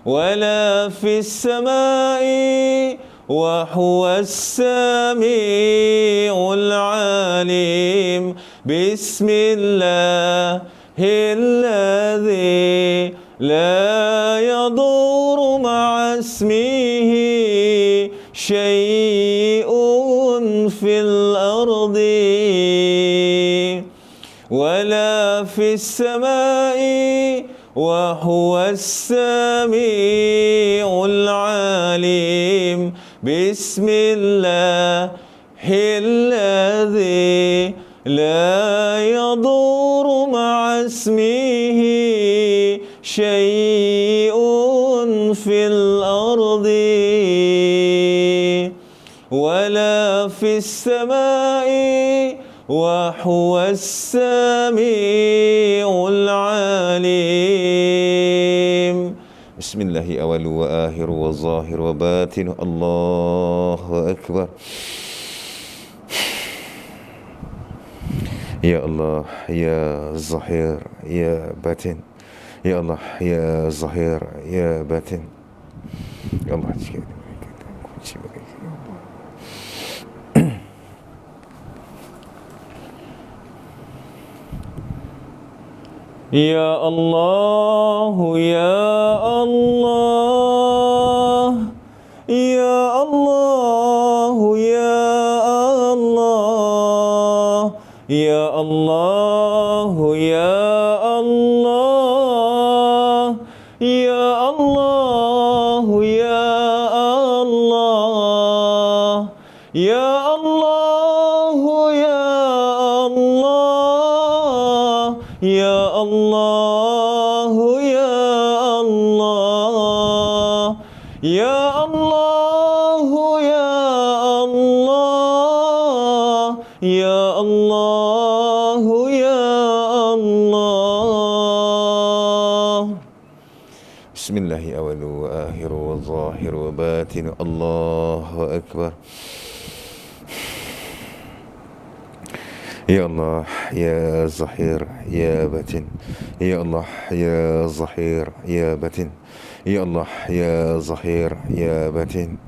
wala fis samai wa huwas sami'ul alim. Bismillahilladzi la yadurru ma'a ismihi syai'un fil ardi wala fis samai wa huwas sami'ul alim. Bismillahilladzi la yadurru ma'a ismihi syai'un fil ardi wala fis samai wa huwas sami'ul alim. Bismillahi awalu wa akhiru wa zahiru wa batinu. Allahu akbar. Ya Allah, ya zahir, ya batin. Ya Allah, ya zahir, ya batin. Ya Allah, jika kunci bagi ya Allah. Ya Allah, ya Allah, ya Allah, ya Allah, ya Allah, ya Allah, ya Allah, ya Allah, ya Allah, ya Allah, ya Allah, ya Allah, ya Allah, ya Allah, ya Allah, ya Allah. Bismillahi awalu wa akhiru wa zahiru wa batinu. Allahu akbar. Ya Allah, ya zahir, ya batin. Ya Allah, ya zahir, ya batin. Ya Allah, ya zahir, ya batin.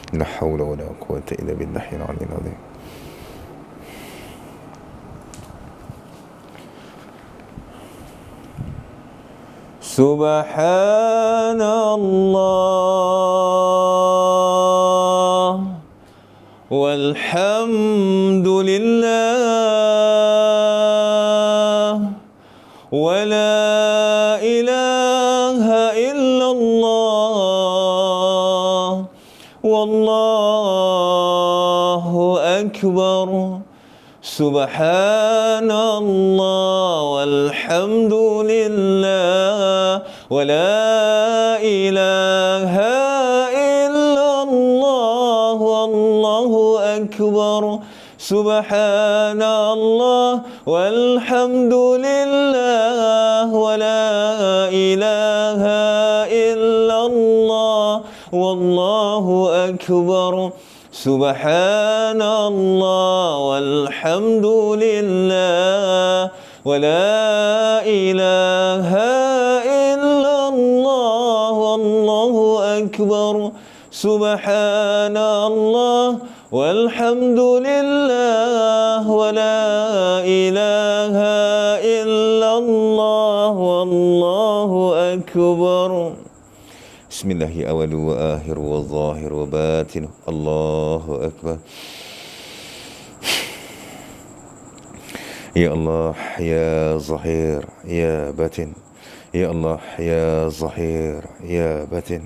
La hawla wa la quwwata illa billahil aliyyil azim. Subhanallah walhamdulillah wa la ilaha illallah wallahu akbar. Subhanallah walhamdulillah wa la ilaha illallah wallahu akbar. Subhanallah walhamdulillah wa la ilaha illallah wallahu akbar. Subhanallah walhamdulillah wa la ilaha illallah wallahu akbar. Subhanallah walhamdulillah wa la ilaha illallah wallahu akbar. أكبر بسم الله أول وآخر وظاهر وباطن الله أكبر يا الله يا ظهير يا باطن يا الله يا ظهير يا باطن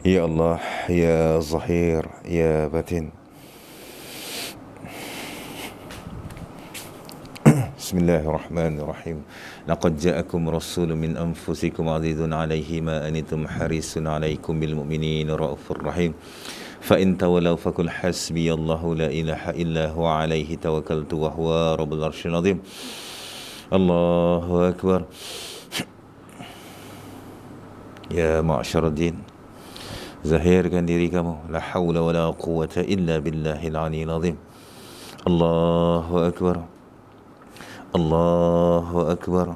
يا الله يا ظهير يا باطن بسم الله الرحمن الرحيم لقد جاءكم رسول من أنفسكم عزيز عليه ما أنتم حريص عليكم بالمؤمنين رؤوف رحيم فإن تولوا فقل حسبي الله لا إله إلا هو عليه توكلت وهو رب العرش العظيم الله أكبر يا معشر الدين zahirkan diri kamu la haula wala quwwata illa billahil aliyyil azim Allahu akbar Allahu akbar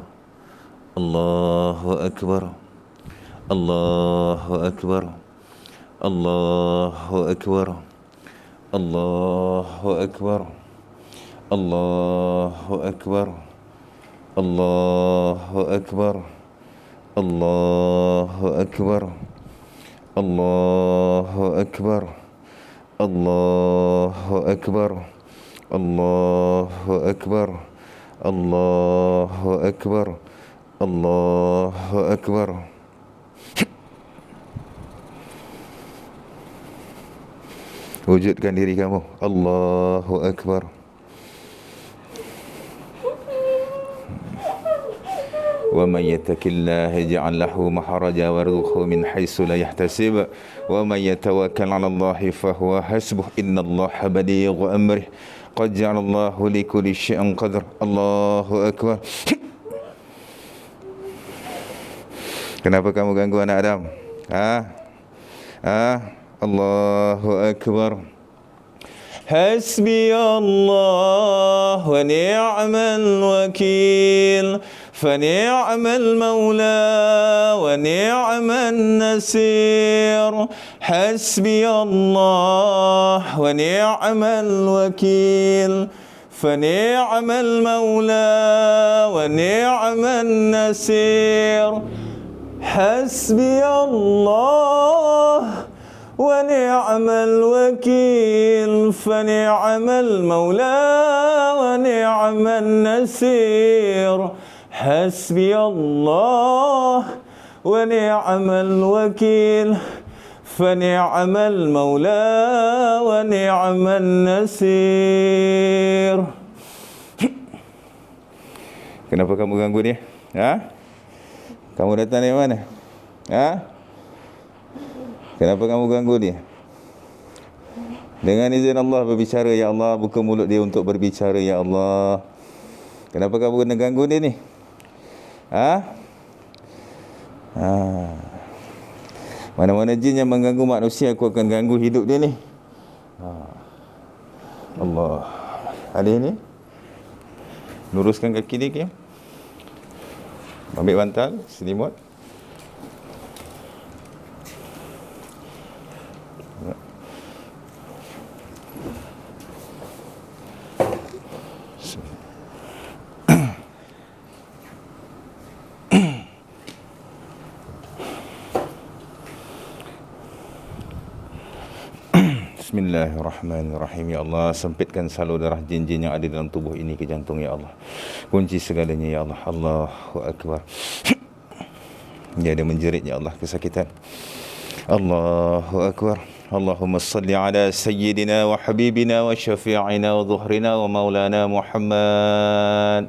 Allahu akbar Allahu akbar Allahu akbar Allahu akbar Allahu akbar Allahu akbar Allahu akbar Allahu akbar Allahu akbar Allahu akbar Allahu akbar Allahu akbar wujudkan diri kamu Allahu akbar ومن يتق الله يجعل له مخرجا ويرزقه من حيث لا يحتسب ومن يتوكل على الله فهو حسبه إن الله بليغ أمره قد جعل الله لكل شيء قدر الله أكبر Kenapa kamu ganggu anak Adam? Allahu Akbar Hasbi Allah wa ni'mal wakil فنعم المولى ونعم النصير حسبي الله ونعم الوكيل فنعم المولى ونعم النصير حسبي الله ونعم الوكيل فنعم المولى ونعم النصير حسبي الله ونعم الوكيل فنعم المولى ونعم النصير Kenapa kamu ganggu dia? Kamu datang dari mana? Kenapa kamu ganggu dia? Dengan izin Allah berbicara, ya Allah, buka mulut dia untuk berbicara, ya Allah. Kenapa kamu kena ganggu dia ni? Mana-mana jin yang mengganggu manusia, aku akan ganggu hidup dia ni. Allah. Ada ni? Luruskan kaki dia, Kim. Ambil bantal, selimut. Bismillahirrahmanirrahim. Ya Allah, sempitkan salur darah jin-jin yang ada dalam tubuh ini ke jantung, ya Allah. Kunci segalanya, ya Allah. Allahu Akbar. Dia ada menjerit, ya Allah, kesakitan. Allahu Akbar. Allahumma salli ala sayyidina wa habibina wa syafi'ina wa dhuhrina wa maulana Muhammad.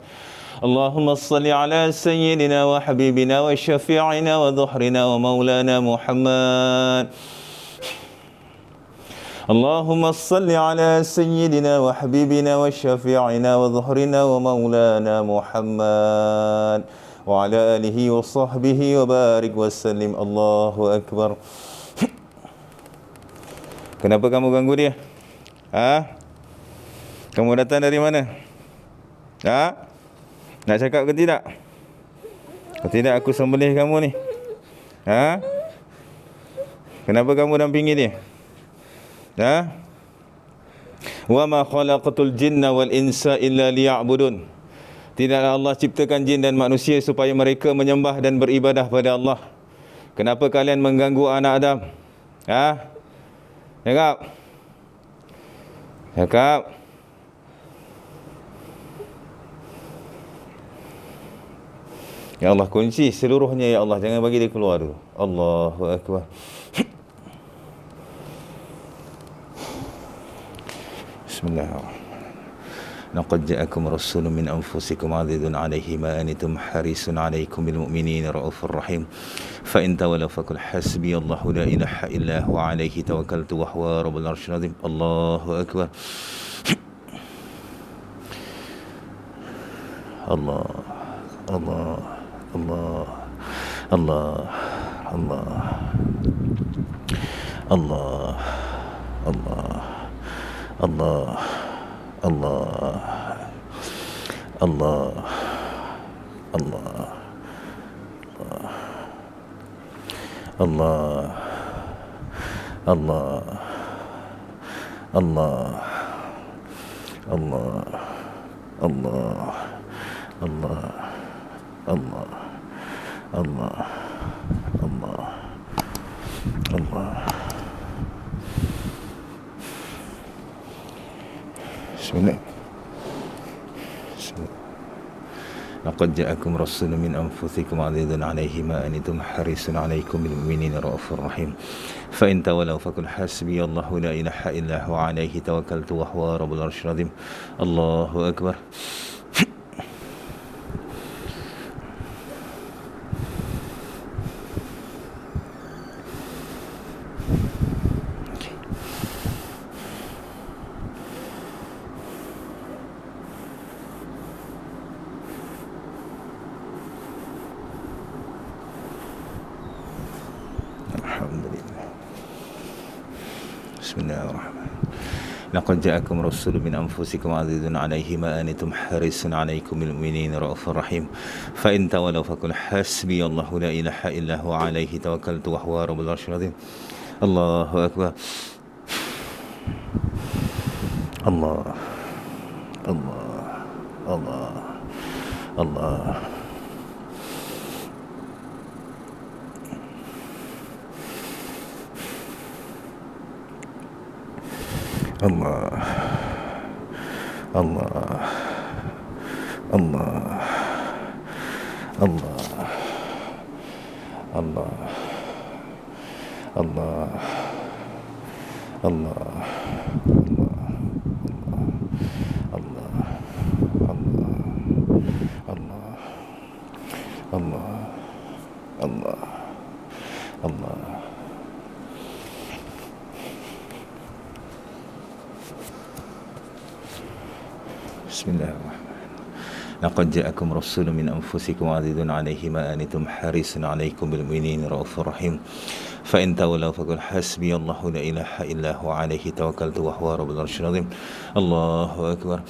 Allahumma salli ala sayyidina wa habibina wa syafi'ina wa dhuhrina wa maulana Muhammad. اللهم صل على سيدنا وحبيبنا وشفيعنا وظهرنا ومولانا محمد وعلى آله وصحبه وبارك وسلم الله أكبر. Kenapa kamu ganggu dia? Kamu datang dari mana? Nak cakap ke tidak? Kalau tidak, aku sembelih kamu ni. Kenapa kamu dampingi dia? Wa ma khalaqatul jinna wal insa illa liya'budun. Tidaklah Allah ciptakan jin dan manusia supaya mereka menyembah dan beribadah pada Allah. Kenapa kalian mengganggu anak Adam? Ha? Cakap. Cakap. Ya Allah, kunci seluruhnya ya Allah. Jangan bagi dia keluar dulu. Allahu Akbar. Bismillahirrahmanirrahim. لقد جاءكم رسول من أنفسكم عزيز عليه ما أنتم حريص عليكم بالمؤمنين رؤوف رحيم فإن تولوا فقل حسبي الله لا إله إلا هو عليه توكلت وهو رب العرش العظيم الله أكبر الله الله الله الله الله الله الله الله Allah Allah Allah Allah Allah Allah Allah Allah Allah Allah Allah Allah Allah Bismillah. لقد جاءكم رسول من أنفسكم عزيز عليه ما أنتم حريص عليكم بالمؤمنين رؤوف رحيم فإن تولوا فقل حسبي الله لا إله إلا هو عليه توكلت وهو رب العرش العظيم الله أكبر لقد جاءكم رسول من أنفسكم عزيز عليه ما أنتم حريص عليكم بالمؤمنين رؤوف رحيم فإن تولوا فقل حسبي الله لا إله إلا هو عليه توكلت وهو رب العرش العظيم الله أكبر الله الله الله الله Allah Allah Allah Allah Allah Allah Allah Allah Allah Allah Bismillahirrahmanirrahim. Laqad ja'akum rasulun min anfusikum 'azizun 'alaihi ma antum harisun 'alaikum bil mu'minina raufur rahim. Fa in tawallaw faqul hasbiyallahu la ilaha illa huwa 'alaihi tawakkaltu wa huwa rabbul 'arsyil 'azim. Allahu akbar.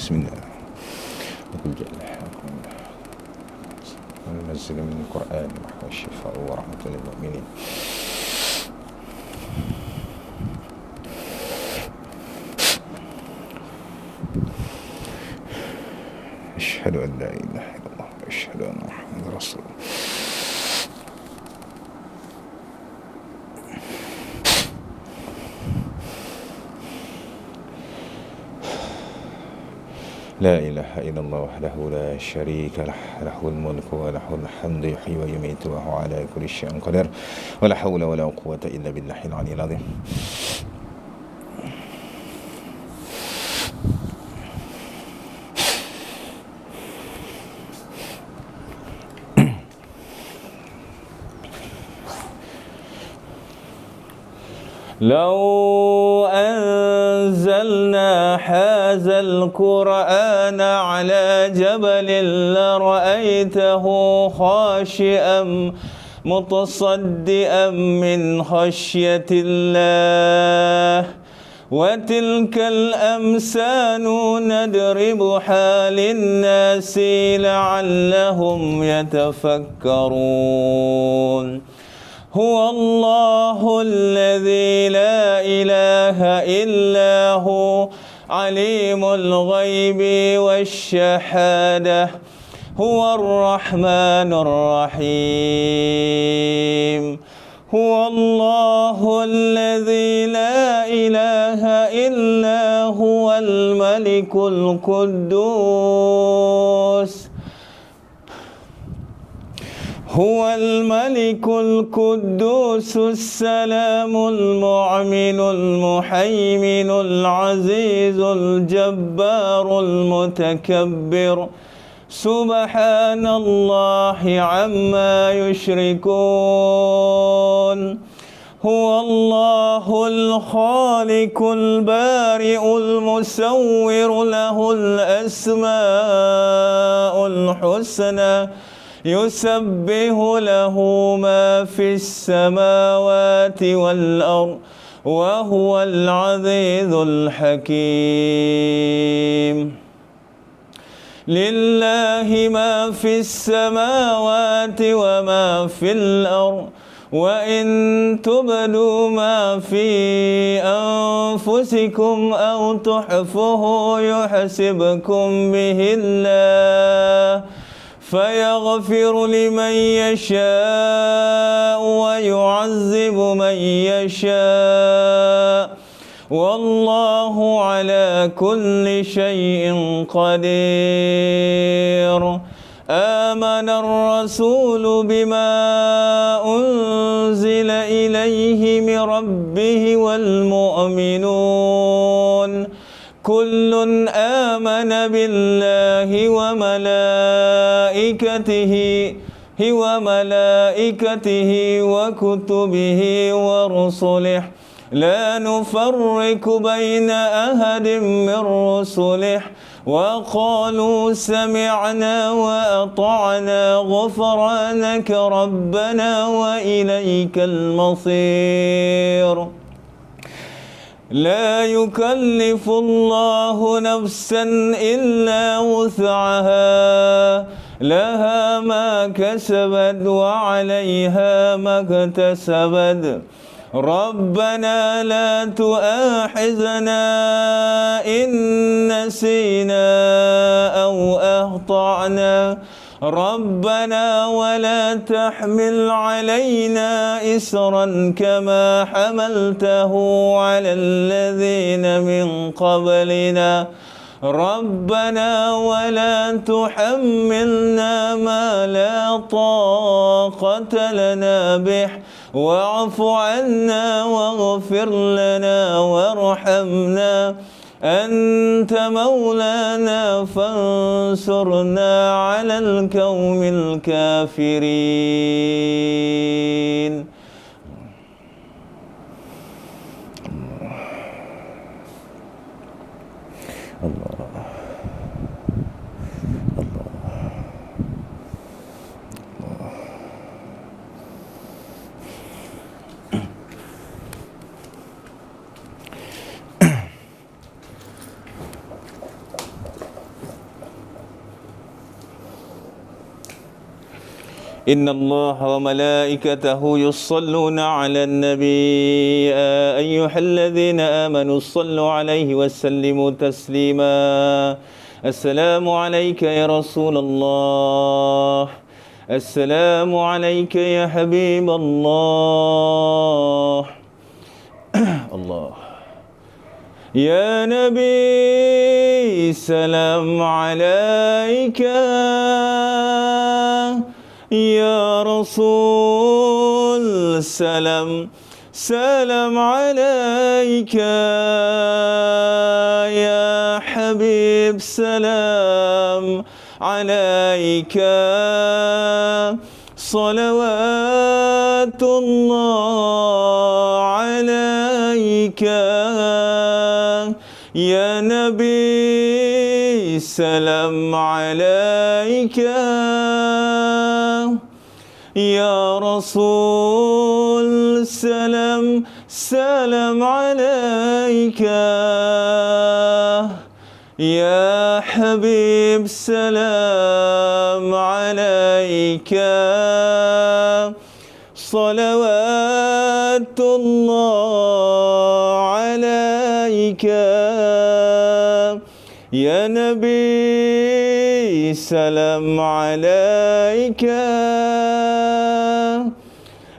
Bismillah. وننزل من القرآن ما هو الشفاء ورحمة للمؤمنين. أشهد أن لا إله إلا الله وأشهد أن محمدا رسول الله. لا إله إلا الله وحده لا شريك له له الملك وله الحمد يحيي ويميت وهو على كل شيء قدير ولا حول ولا قوة إلا بالله العلي العظيم. لو أنزلنا هذا القرآن على جبل لرأيته خاشعا متصدئا من خشية الله وتلك الأمثال نضربها للناس لعلهم يتفكرون هو الله الذي لا إله إلا هو عليم الغيب والشهادة هو الرحمن الرحيم هو الله الذي لا إله إلا هو الملك القدوس هو الملك القدوس السلام المؤمن المهيمن العزيز الجبار المتكبر سبحان الله عما يشركون هو الله الخالق البارئ المصور له الأسماء الحسنى يسبح له ما في السماوات والأرض وهو العزيز الحكيم لله ما في السماوات وما في الأرض وإن تبدوا ما في أنفسكم أو تخفوه يحسبكم به الله فيغفر لمن يشاء ويعذب من يشاء والله على كل شيء قدير آمن الرسول بما أنزل إليه من ربه والمؤمنون كل آمن بالله وملائكته وكتبه ورسله لا نفرق بين أحد من رسله وقالوا سمعنا وأطعنا غفرانك ربنا وإليك المصير لا يكلف الله نفسا إلا وسعها لها ما كسبت وعليها ما اكتسبت ربنا لا تؤاخذنا إن نسينا أو أخطأنا ربنا ولا تحمل علينا إصرا كما حملته على الذين من قبلنا ربنا ولا تحملنا ما لا طاقة لنا به واعف عنا واغفر لنا وارحمنا أنت مولانا فانصرنا على القوم الكافرين إن الله وملائكته يصلون على النبي يا أيها الذين آمنوا صلوا عليه وسلموا تسليما السلام عليك يا رسول الله السلام عليك يا حبيب الله الله يا نبي سلام عليك يا رسول سلام عليك يا حبيب سلام عليك صلوات الله عليك يا نبي سلام عليك يا رسول سلام سلام عليك يا حبيب سلام عليك صلوات الله عليك يا نبي سلام عليك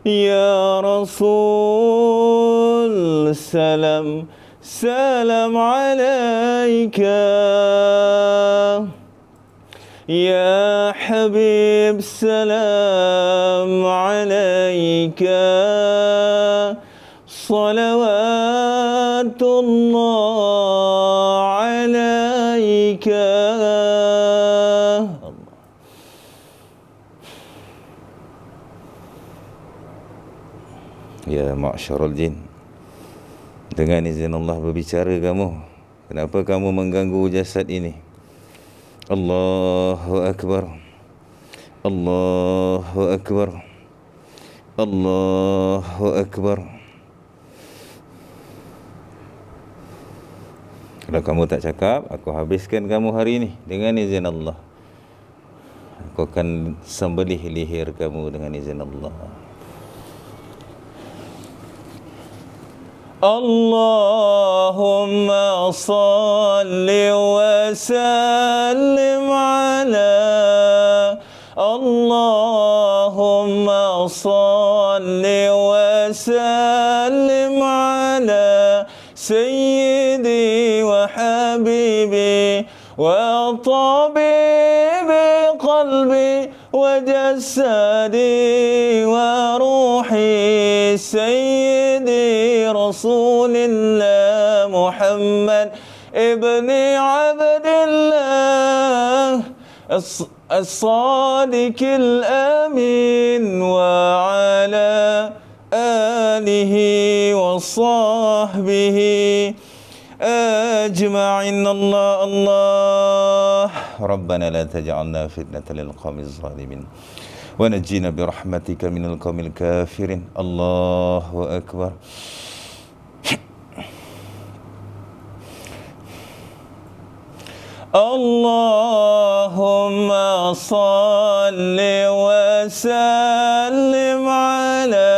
يا رسول سلام سلام عليك يا حبيب سلام عليك صلوات الله عليك Ya ma'syarul jin, dengan izin Allah berbicara kamu. Kenapa kamu mengganggu jasad ini? Allahu Akbar, Allahu Akbar, Allahu Akbar. Kalau kamu tak cakap, aku habiskan kamu hari ini dengan izin Allah. Aku akan sembelih leher kamu dengan izin Allah. Allahumma salli wa sallim ala Allahumma salli wa sallim ala Sayyidi wa habibi wa tabibi qalbi wa jasadi wa ruhi Sayyidi رسول الله محمد ابن عبد الله الصادق الأمين وعلى آله وصحبه أجمعين الله ربنا لا تجعلنا فتنة للقوم الظالمين ونجينا برحمتك من القوم الكافرين الله أكبر اللهم صل وسلم على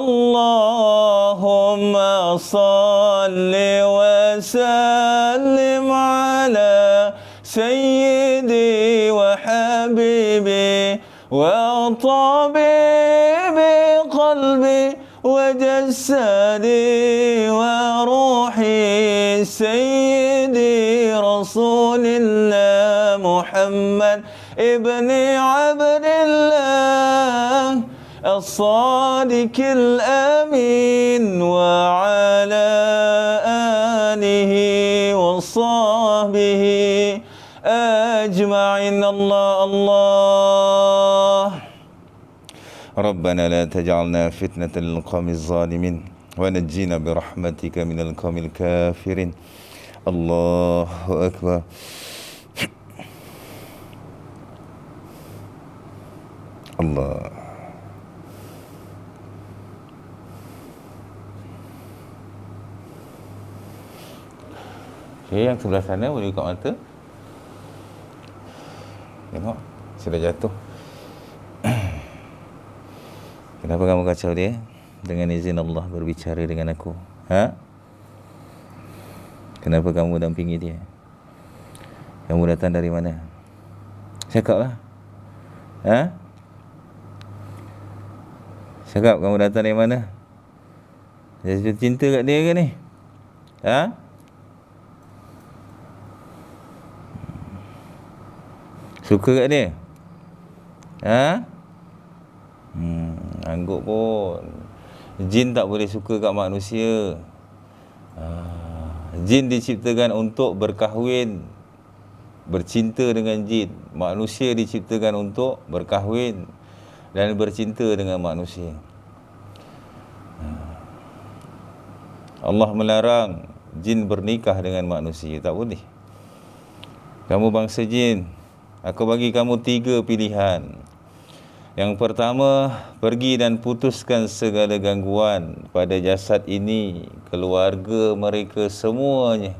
اللهم صل وسلم على سيدي وحبيبي وطبيبي قلبي وجسدي وروحي سيدي رسول الله محمد ابن عبد الله الصادق الأمين وعلى آله وصحبه أجمعين الله ربنا لا تجعلنا فتنة للقوم الظالمين ونجينا برحمتك من القوم الكافرين الله أكبر الله Okay, yang sebelah sana boleh buka mata. Tengok, sudah jatuh. Kenapa kamu kacau dia? Dengan izin Allah berbicara dengan aku. Ha? Kenapa kamu dampingi dia? Kamu datang dari mana? Cakaplah. Ha? Cakap, kamu datang dari mana? Jatuh cinta kat dia ke ni? Ha? Suka kat dia? Ha? Angguk pun. Jin tak boleh suka kat manusia. Jin diciptakan untuk berkahwin, bercinta dengan jin. Manusia diciptakan untuk berkahwin dan bercinta dengan manusia. Allah melarang jin bernikah dengan manusia. Tak boleh. Kamu bangsa jin, aku bagi kamu 3 pilihan. Yang pertama, pergi dan putuskan segala gangguan pada jasad ini, keluarga mereka semuanya,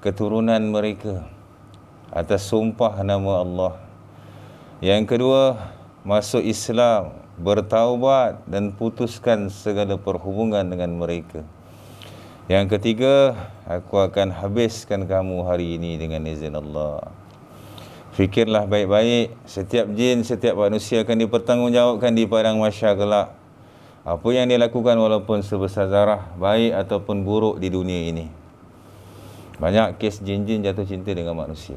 keturunan mereka, atas sumpah nama Allah. Yang kedua, masuk Islam, bertaubat dan putuskan segala perhubungan dengan mereka. Yang ketiga, aku akan habiskan kamu hari ini dengan izin Allah. Fikirlah baik-baik, setiap jin, setiap manusia akan dipertanggungjawabkan di padang mahsyar kelak. Apa yang dia lakukan walaupun sebesar zarah, baik ataupun buruk di dunia ini. Banyak kes jin-jin jatuh cinta dengan manusia.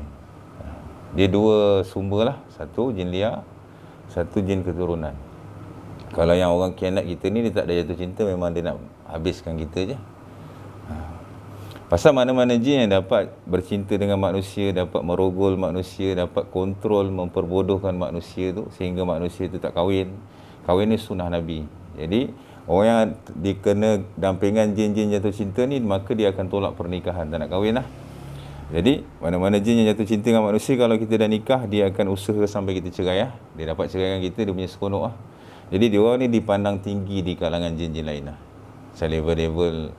Dia 2 sumber lah. Satu jin liar, satu jin keturunan. Kalau yang orang kianat kita ni, dia tak ada jatuh cinta, memang dia nak habiskan kita je. Pasal mana-mana jin yang dapat bercinta dengan manusia, dapat merogol manusia, dapat kontrol, memperbodohkan manusia tu, sehingga manusia tu tak kahwin. Kahwin ni sunnah Nabi. Jadi, orang yang dikena dampingan jin-jin jatuh cinta ni, maka dia akan tolak pernikahan, tak nak kahwin lah. Jadi, mana-mana jin yang jatuh cinta dengan manusia, kalau kita dah nikah, dia akan usaha sampai kita cerai lah. Dia dapat ceraikan kita, dia punya seronok lah. Jadi, dia orang ni dipandang tinggi di kalangan jin-jin lain lah. Macam level-level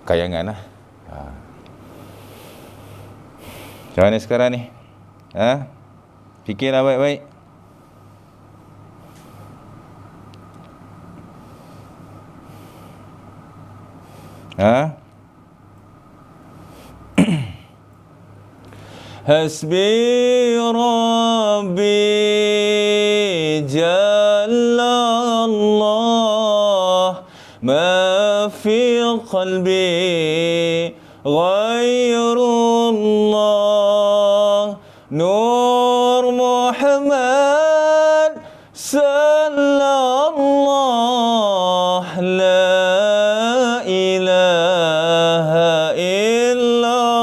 kayangan lah. Macam mana sekarang ni? Fikirlah baik-baik. Hasbi Rabbi Jalla Allah, ma fi qalbi ghairullah, Nur Muhammad sallallahu la ilaha illallah.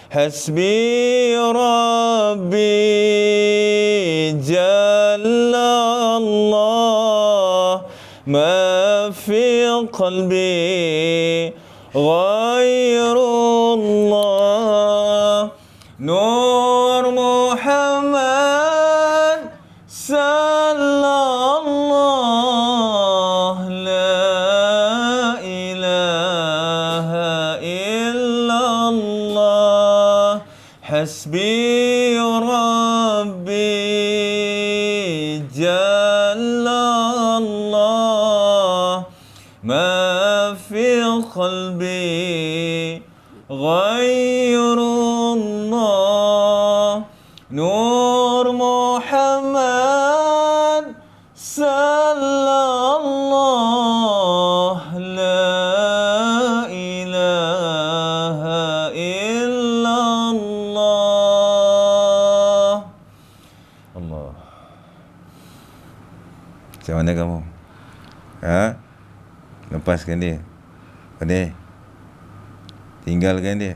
Hasbi Rabbi Jalla Allah, ma fi qalbi ghairullah, Nur Muhammad sallallahu la ilaha illallah. Hasbi Rabbi Jalla Allah, ma fi qalbi ghairullah, Nur Muhammad sallallahu la ilaha illallah. Allah. Macam mana kamu? Lepaskan dia. Boleh? Tinggalkan dia.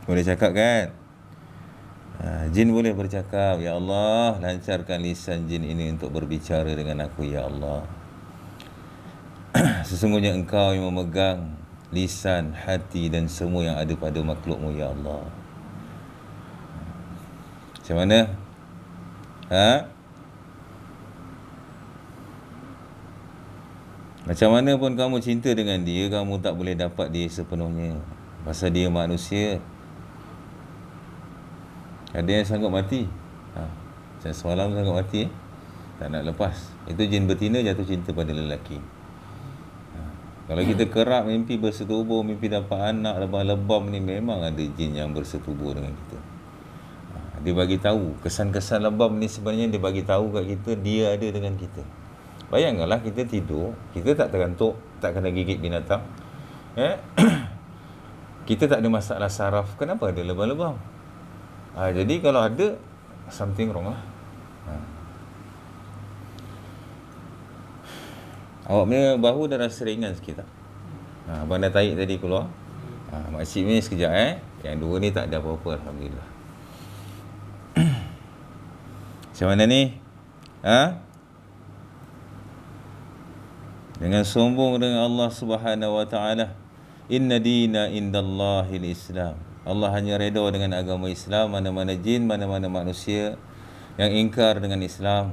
Boleh cakap kan? Jin boleh bercakap. Ya Allah, lancarkan lisan jin ini untuk berbicara dengan aku, ya Allah. Sesungguhnya Engkau yang memegang lisan, hati dan semua yang ada pada makhlukmu, ya Allah. Macam mana? Macam mana pun kamu cinta dengan dia, kamu tak boleh dapat dia sepenuhnya. Pasal dia manusia. Ada yang sanggup mati. Macam semalam sanggup mati, tak nak lepas. Itu jin betina jatuh cinta pada lelaki. Kalau kita kerap mimpi bersetubuh, mimpi dapat anak, lebam-lebam ni, memang ada jin yang bersetubuh dengan kita. Dia bagi tahu, kesan-kesan lebam ni sebenarnya dia bagi tahu kat kita, dia ada dengan kita. Bayangkanlah kita tidur, kita tak tergantuk, tak kena gigit binatang. Kita tak ada masalah saraf, kenapa ada lebam-lebam? Jadi kalau ada, something wrong lah. Awak punya bahu dah rasa ringan sikit tak? Abang dah tarik tadi keluar. Makcik ni sekejap Yang 2 ni tak ada apa-apa, alhamdulillah. Macam mana ni? dengan sombong dengan Allah Subhanahu wa taala. Inna dina indallahil Islam. Allah hanya redha dengan agama Islam. Mana-mana jin, mana-mana manusia yang ingkar dengan Islam,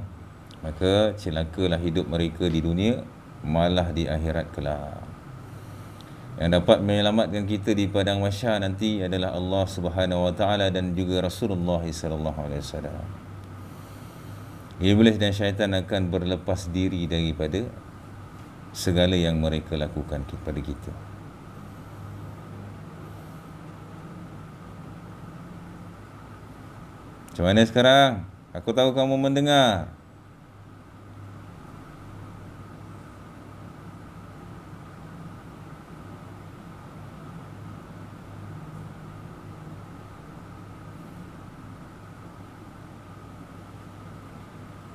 maka celakalah hidup mereka di dunia, malah di akhirat kelak. Yang dapat menyelamatkan kita di padang mahsyar nanti adalah Allah Subhanahu wa taala dan juga Rasulullah sallallahu alaihi wasallam. Iblis dan syaitan akan berlepas diri daripada segala yang mereka lakukan kepada kita. Macam mana sekarang? Aku tahu kamu mendengar.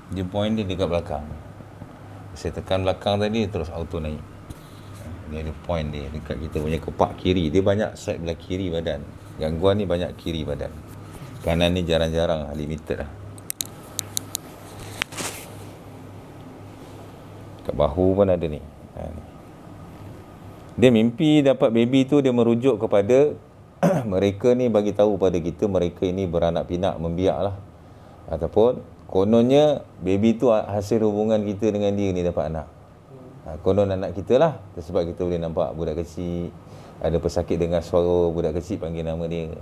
Dia point dia dekat belakang. Saya tekan belakang tadi, terus auto naik. Dia ada point dia dekat kita punya kepak kiri. Dia banyak side belah kiri badan. Gangguan ni banyak kiri badan. Kanan ni jarang-jarang, limited lah. Kat bahu pun ada ni. Dia mimpi dapat baby tu, dia merujuk kepada mereka ni bagi tahu pada kita mereka ini beranak pinak, membiak lah. Ataupun kononnya baby tu hasil hubungan kita dengan dia ni dapat anak. Konon anak kita lah. Sebab kita boleh nampak budak kecil, ada pesakit dengar suara budak kecil panggil nama dia.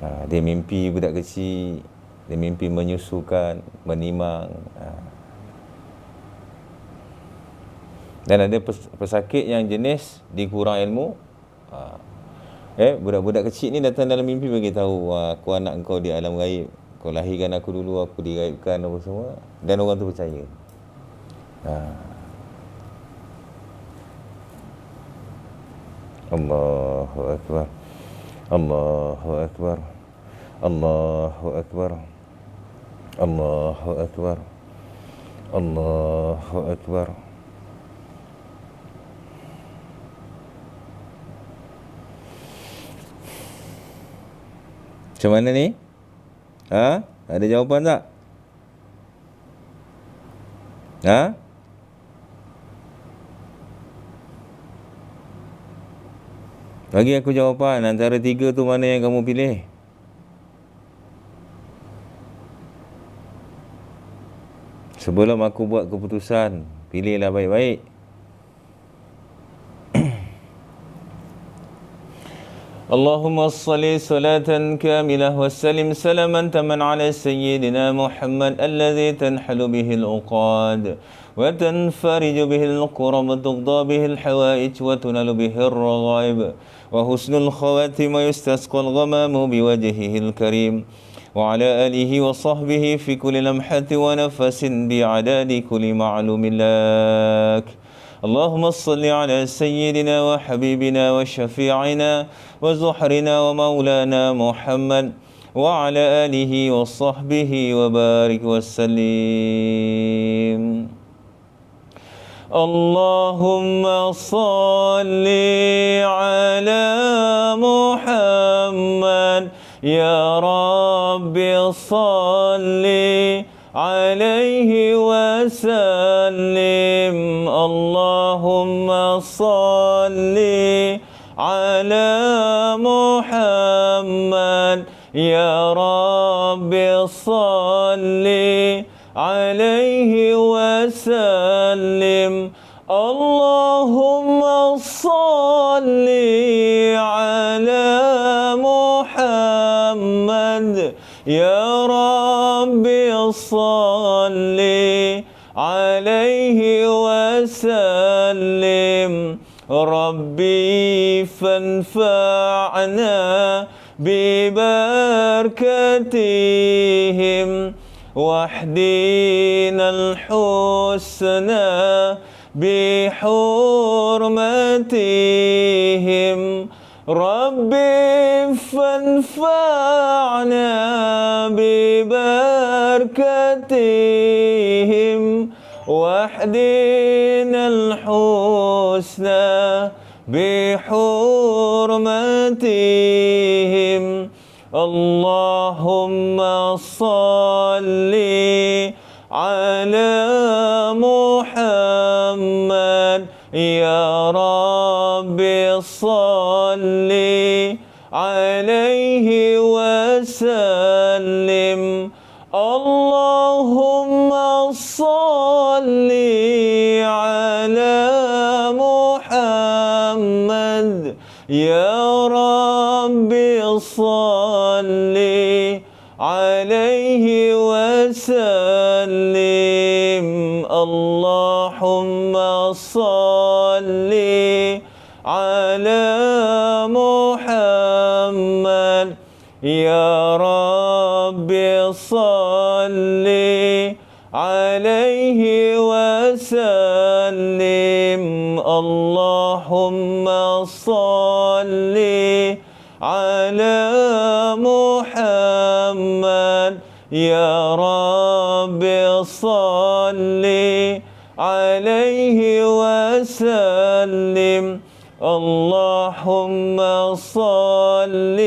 Dia mimpi budak kecil, dia mimpi menyusukan, menimang. Dan ada pesakit yang jenis dikurang ilmu. Budak-budak kecil ni datang dalam mimpi bagi tahu, aku anak engkau di alam gaib. Kau lahirkan aku dulu, aku digaibkan apa semua. Dan orang tu percaya. Allahu Akbar. Allahu Akbar. Allahu Akbar. Allahu Akbar. Allahu Akbar. Macam mana ni? Ada jawapan tak? Bagi aku jawapan. Antara tiga tu mana yang kamu pilih? Sebelum aku buat keputusan, pilihlah baik-baik. Allahumma salli salatan kamilah wa sallim salaman taman ala sayyidina Muhammad alladhi tanhalu bihi al-uqad wa tanfariju bihi al-kurab wa tuqda bihi al-hawaij wa tunalu bihi al-raghaib wa husnul khawatim wa yustasqa al-ghamamu biwajhihi al-karim wa ala alihi wa sahbihi fi kulli lamhati wa nafasin bi'adadi kulli ma'lumin lak. اللهم صل على سيدنا وحبيبنا وشفيعنا وزحرنا ومولانا محمد وعلى آله وصحبه وبارك وسلم. اللهم صل على محمد يا رب صل عليه وسلم. اللهم صل على محمد يا رب صل عليه وسلم. اللهم صل على محمد يا رب صل عليه وسلم. ربي فانفعنا ببركتهم واهدنا الحسنى بحرمتهم. ربي فانفعنا ببركتهم واهدنا الحسنى بحرمتهم. اللهم صل على محمد صل عليه وسلم اللهم صل على محمد يا رب صل عليه وسلم اللهم صل على محمد يا رب صل عليه وسلم اللهم صل على محمد يا رب صل عليه وسلم اللهم صل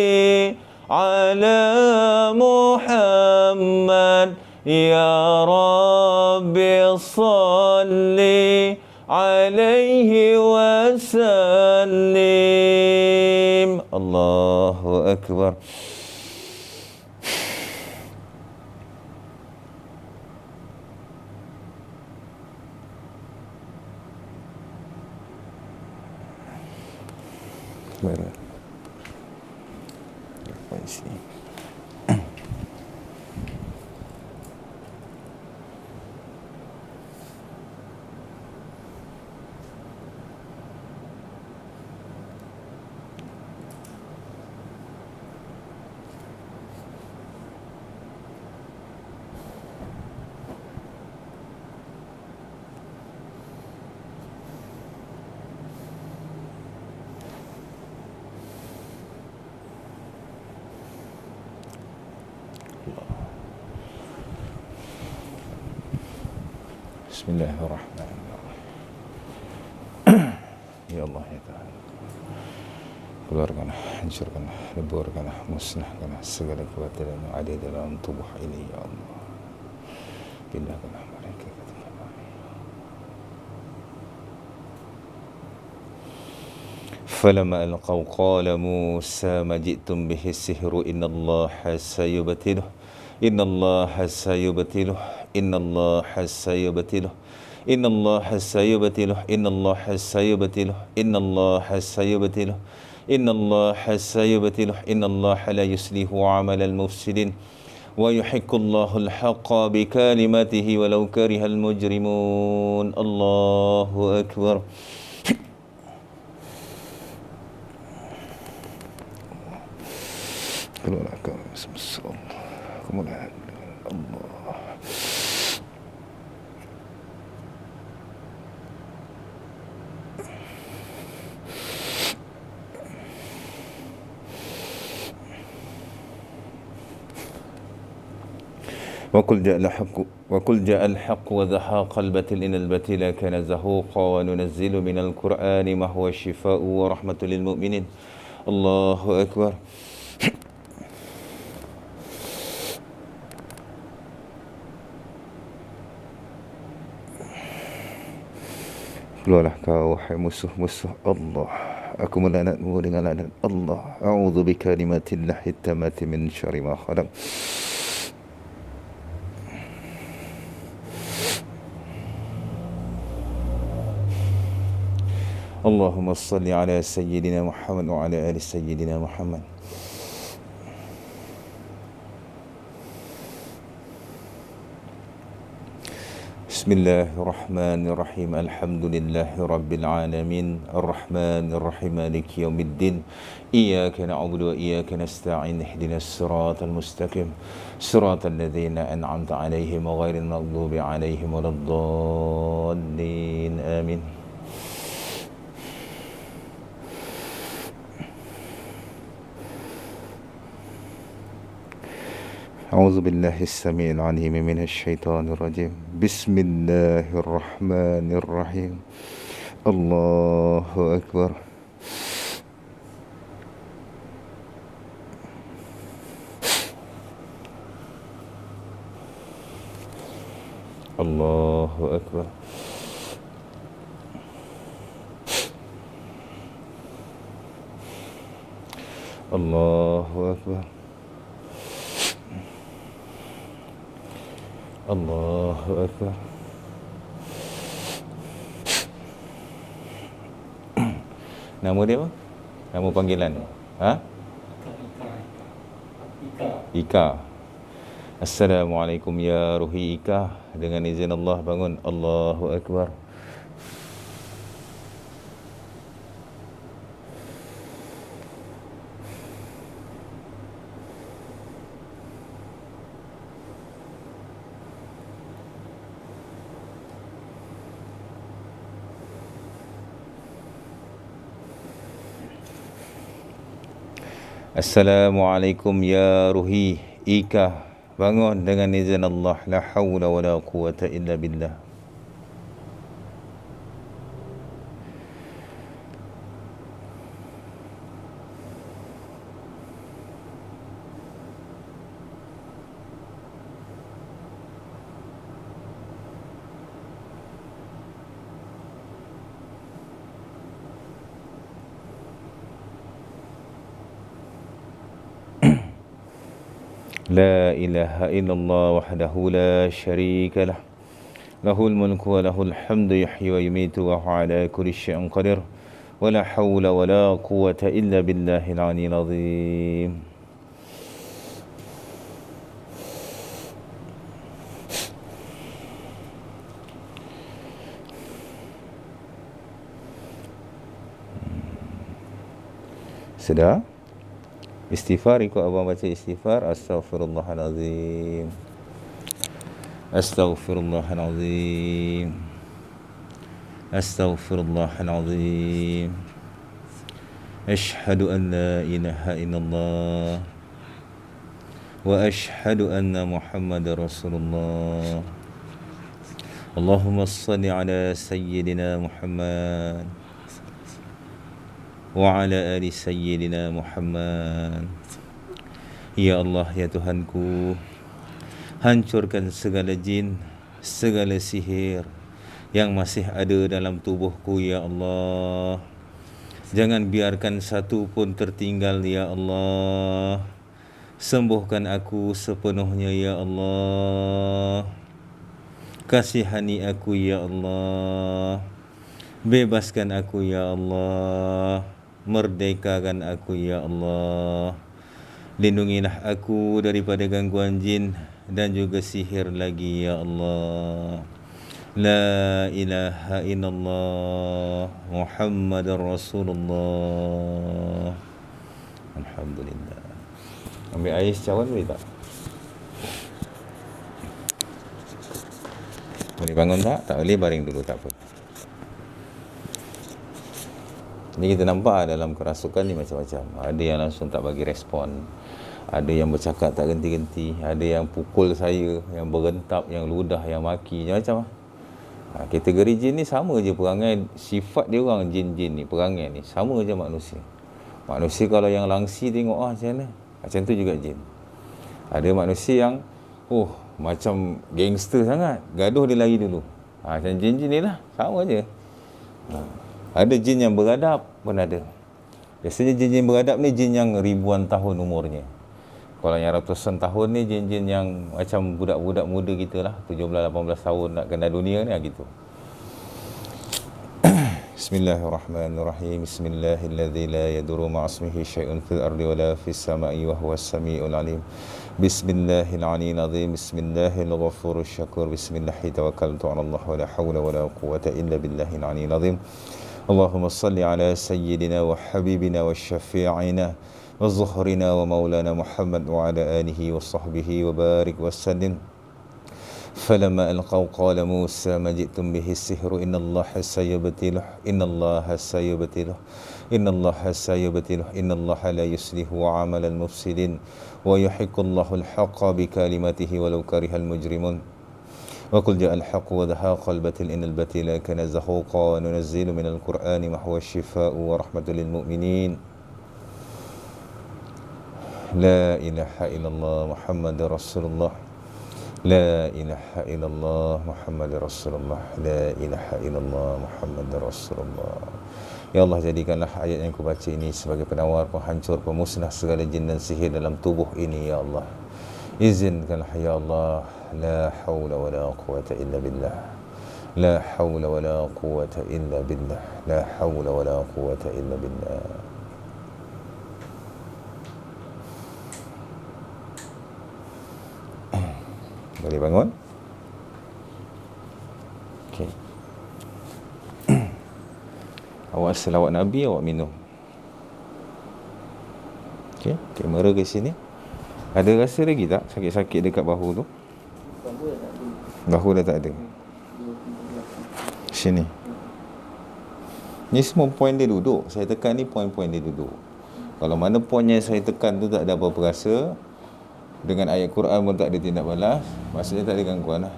على محمد يا رب صل عليه وسلم الله أكبر Bismillahirrahmanirrahim. Ya Allah ya Ta'ala, keluarkanlah, hancurkanlah, leburkanlah, musnahkanlah segala kebatilan yang ada dalam tubuh ini ya Allah. Pindahkanlah mereka ke tempat lain. Falamma alqaw qala Musa ma ji'tum bihi sihru innallaha sayubtiluh innallaha sayubtiluh innallaha sayubtiluh innallaha sayubtiluh innallaha sayubtiluh innallaha sayubtiluh innallaha sayubtiluh innallaha la yuslihu 'amalal mufsidin wa yuhiqqullahu al-haqqa bi kalimatihi walau karihal mujrimun. Allahu akbar. Keluarlah kau semesta Allah. Kemuliaan Allah. وقل جاء الحق وزهق الباطل إن الباطل كان زهوقا وننزل من القرآن ما هو شفاء ورحمة للمؤمنين. الله أكبر. Keluarlah kau wahai musuh-musuh Allah. Aku melaknatmu dengan laknat Allah. A'udzu bikalimatillahi tammati min syarri ma khalaq. Allahumma salli ala sayyidina Muhammad wa ala ali sayyidina Muhammad. Bismillahirrahmanirrahim. Alhamdulillahi rabbil alamin. Arrahmanir rahim. Maliki yaumiddin. Iyyaka na'budu wa iyyaka nasta'in. Ihdinas siratal mustaqim. Siratal ladzina an'amta 'alaihim ghairil maghdubi 'alaihim waladdallin. Amin. أعوذ بالله السميع العليم من الشيطان الرجيم. بسم الله الرحمن الرحيم. الله أكبر. الله أكبر. Allahu Akbar. Allahu Akbar. Nama dia apa? Nama panggilan. Ha? Ika. Assalamualaikum ya Ruhi Ika. Dengan izin Allah bangun. Allahu Akbar. Assalamualaikum ya Ruhi Ika. Bangun dengan izin Allah. La hawla wa la quwata illa billah. لا إله إلا الله وحده لا شريك له له الملك وله الحمد يحيي ويميت وهو على كل شيء قدير ولا حول ولا قوة إلا بالله العلي العظيم. Sudah? Istighfar, ikut abang baca istighfar. Astaghfirullahalazim. Astaghfirullahalazim. Astaghfirullahalazim. Ashhadu an la ilaha illallah wa ashhadu anna Muhammadar Rasulullah. Allahumma salli ala sayyidina Muhammad wa ala ali sayyidina Muhammad. Ya Allah, ya Tuhanku, hancurkan segala jin, segala sihir yang masih ada dalam tubuhku, ya Allah. Jangan biarkan satu pun tertinggal, ya Allah. Sembuhkan aku sepenuhnya, ya Allah. Kasihani aku, ya Allah. Bebaskan aku, ya Allah. Merdekakan aku, ya Allah. Lindungilah aku daripada gangguan jin dan juga sihir lagi, ya Allah. La ilaha illallah Muhammadar Rasulullah. Alhamdulillah. Ambil air secawan boleh tak? Boleh bangun tak? Tak boleh, baring dulu, tak apa. Ni kita nampak dalam kerasukan ni macam-macam. Ada yang langsung tak bagi respon, ada yang bercakap tak genti-genti, ada yang pukul saya, yang berentap, yang ludah, yang maki, macam-macam. Kategori jin ni sama je perangai. Sifat dia orang jin-jin ni, perangai ni sama je manusia. Manusia kalau yang langsi tengok macam mana, macam tu juga jin. Ada manusia yang macam gangster sangat, gaduh dia lari dulu. Macam jin-jin ni lah, sama je. Ada jin yang beradab pun ada. Biasanya jin-jin beradab ni jin yang ribuan tahun umurnya. Kalau yang ratusan tahun ni jin-jin yang macam budak-budak muda kita lah, 17-18 tahun nak kena dunia ni gitu. Bismillahirrahmanirrahim. Bismillahilladzi la yadurru ma'asmihi syai'un fil ardi wa la fis sama'i wa huwas sami'ul alim. Bismillahirrahmanirrahim. Bismillahil ghafurur syakur. Bismillahi tawakkaltu 'ala Allah wa la haula wa la quwwata illa billahil 'aliyyil 'azim. Allahumma salli ala sayyidina wa habibina wa syafi'ina wa zuhrina wa maulana Muhammad wa ala alihi wa sahbihi wa barik wa sallim. Falamma alqaw qala Musa ma ji'tum bihi sihru innallaha sayubtiluh innallaha sayubtiluh innallaha sayubtiluh innallaha la yuslihu 'amalal mufsidin wa yuhiqqullahu al-haqqa bi kalimatihi walau karihal mujrimun. وقل جاء الحق وذهاق الباطل إن الباطل كان زهوقا وننزل من القرآن ما هو الشفاء ورحمة للمؤمنين. لا إله إلا الله محمد رسول الله. لا إله إلا الله محمد رسول الله. لا إله إلا الله محمد رسول الله. Ya Allah, jadikanlah ayat yang aku baca ini sebagai penawar, penghancur, pemusnah segala jin dan sihir dalam tubuh ini, ya Allah. Izinkanlah ya Allah. La hawla wa la quwata illa billah. La hawla wa la quwata illa billah. La hawla wa la quwata illa billah. Boleh bangun? Okey. Awak selawat Nabi, awak minum. Okey, kamera ke sini. Ada rasa lagi tak sakit-sakit dekat bahu tu? Bahu dah tak ada. Sini. Ni semua poin dia duduk. Saya tekan ni poin-poin dia duduk. Kalau mana poin yang saya tekan tu tak ada apa-apa rasa, dengan ayat Quran pun tak ada tindak balas, maksudnya tak ada gangguan lah.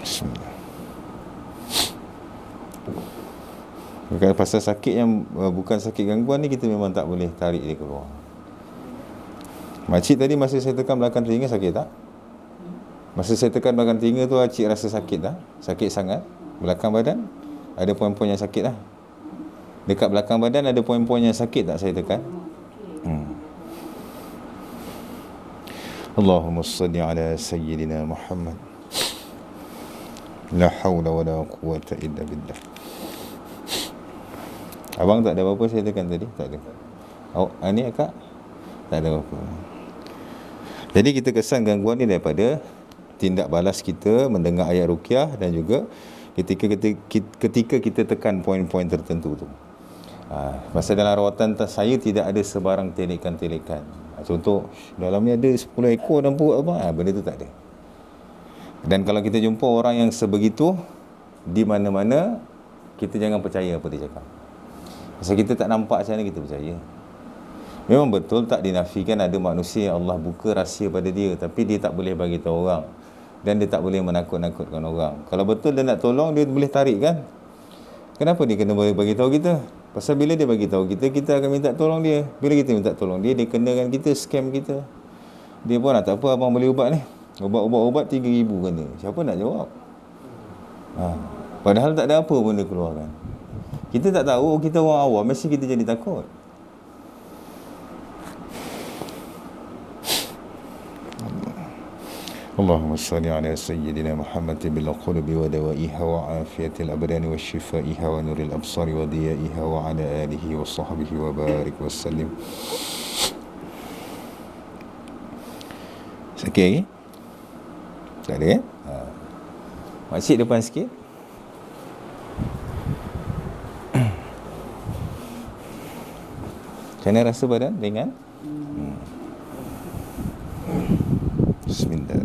Bismillah. Bukan pasal sakit yang bukan sakit gangguan ni, kita memang tak boleh tarik dia keluar. Makcik tadi masa saya tekan belakang telinga sakit tak? Masa saya tekan belakang telinga tu, cik rasa sakit tak? Sakit sangat? Belakang badan ada poin-poin yang sakit tak? Dekat belakang badan ada poin-poin yang sakit tak saya tekan? Allahumma salli ala sayyidina Muhammad. La hawla wa la quwata illa billah. Abang tak ada apa-apa saya tekan tadi? Tak ada. Awak ni akak? Tak ada apa-apa. Jadi kita kesan gangguan ni daripada tindak balas kita mendengar ayat ruqyah, dan juga ketika kita tekan poin-poin tertentu tu. Masa dalam rawatan saya tidak ada sebarang telekan-telekan. Contoh, dalam ni ada 10 ekor dan perut apa, benda tu tak ada. Dan kalau kita jumpa orang yang sebegitu di mana-mana, kita jangan percaya apa dia cakap. Pasal kita tak nampak macam mana kita percaya. Memang betul tak dinafikan ada manusia yang Allah buka rahsia pada dia, tapi dia tak boleh bagi tahu orang, dan dia tak boleh menakut-nakutkan orang. Kalau betul dia nak tolong, dia boleh tarik kan? Kenapa dia kena bagi tahu kita? Pasal bila dia bagi tahu kita, kita akan minta tolong dia. Bila kita minta tolong dia, dia kenakan kita, scam kita. Dia pun tak apa, abang beli ubat ni. Ubat 3,000 kena. Siapa nak jawab? Padahal tak ada apa pun dia keluarkan. Kita tak tahu, kita orang awam, mesti kita jadi takut. Allahumma salli ala sayyidina Muhammad bil qulubi wa dawaiha wa afiyatil abdani wa shifaiha wa nuril absari wa diyaiha wa ala alihi wa sahbihi wa barik wa sallim. Sakit lagi? Tak ada kan? Makcik depan sikit. Macam mana rasa badan? Ringan? Bismillah.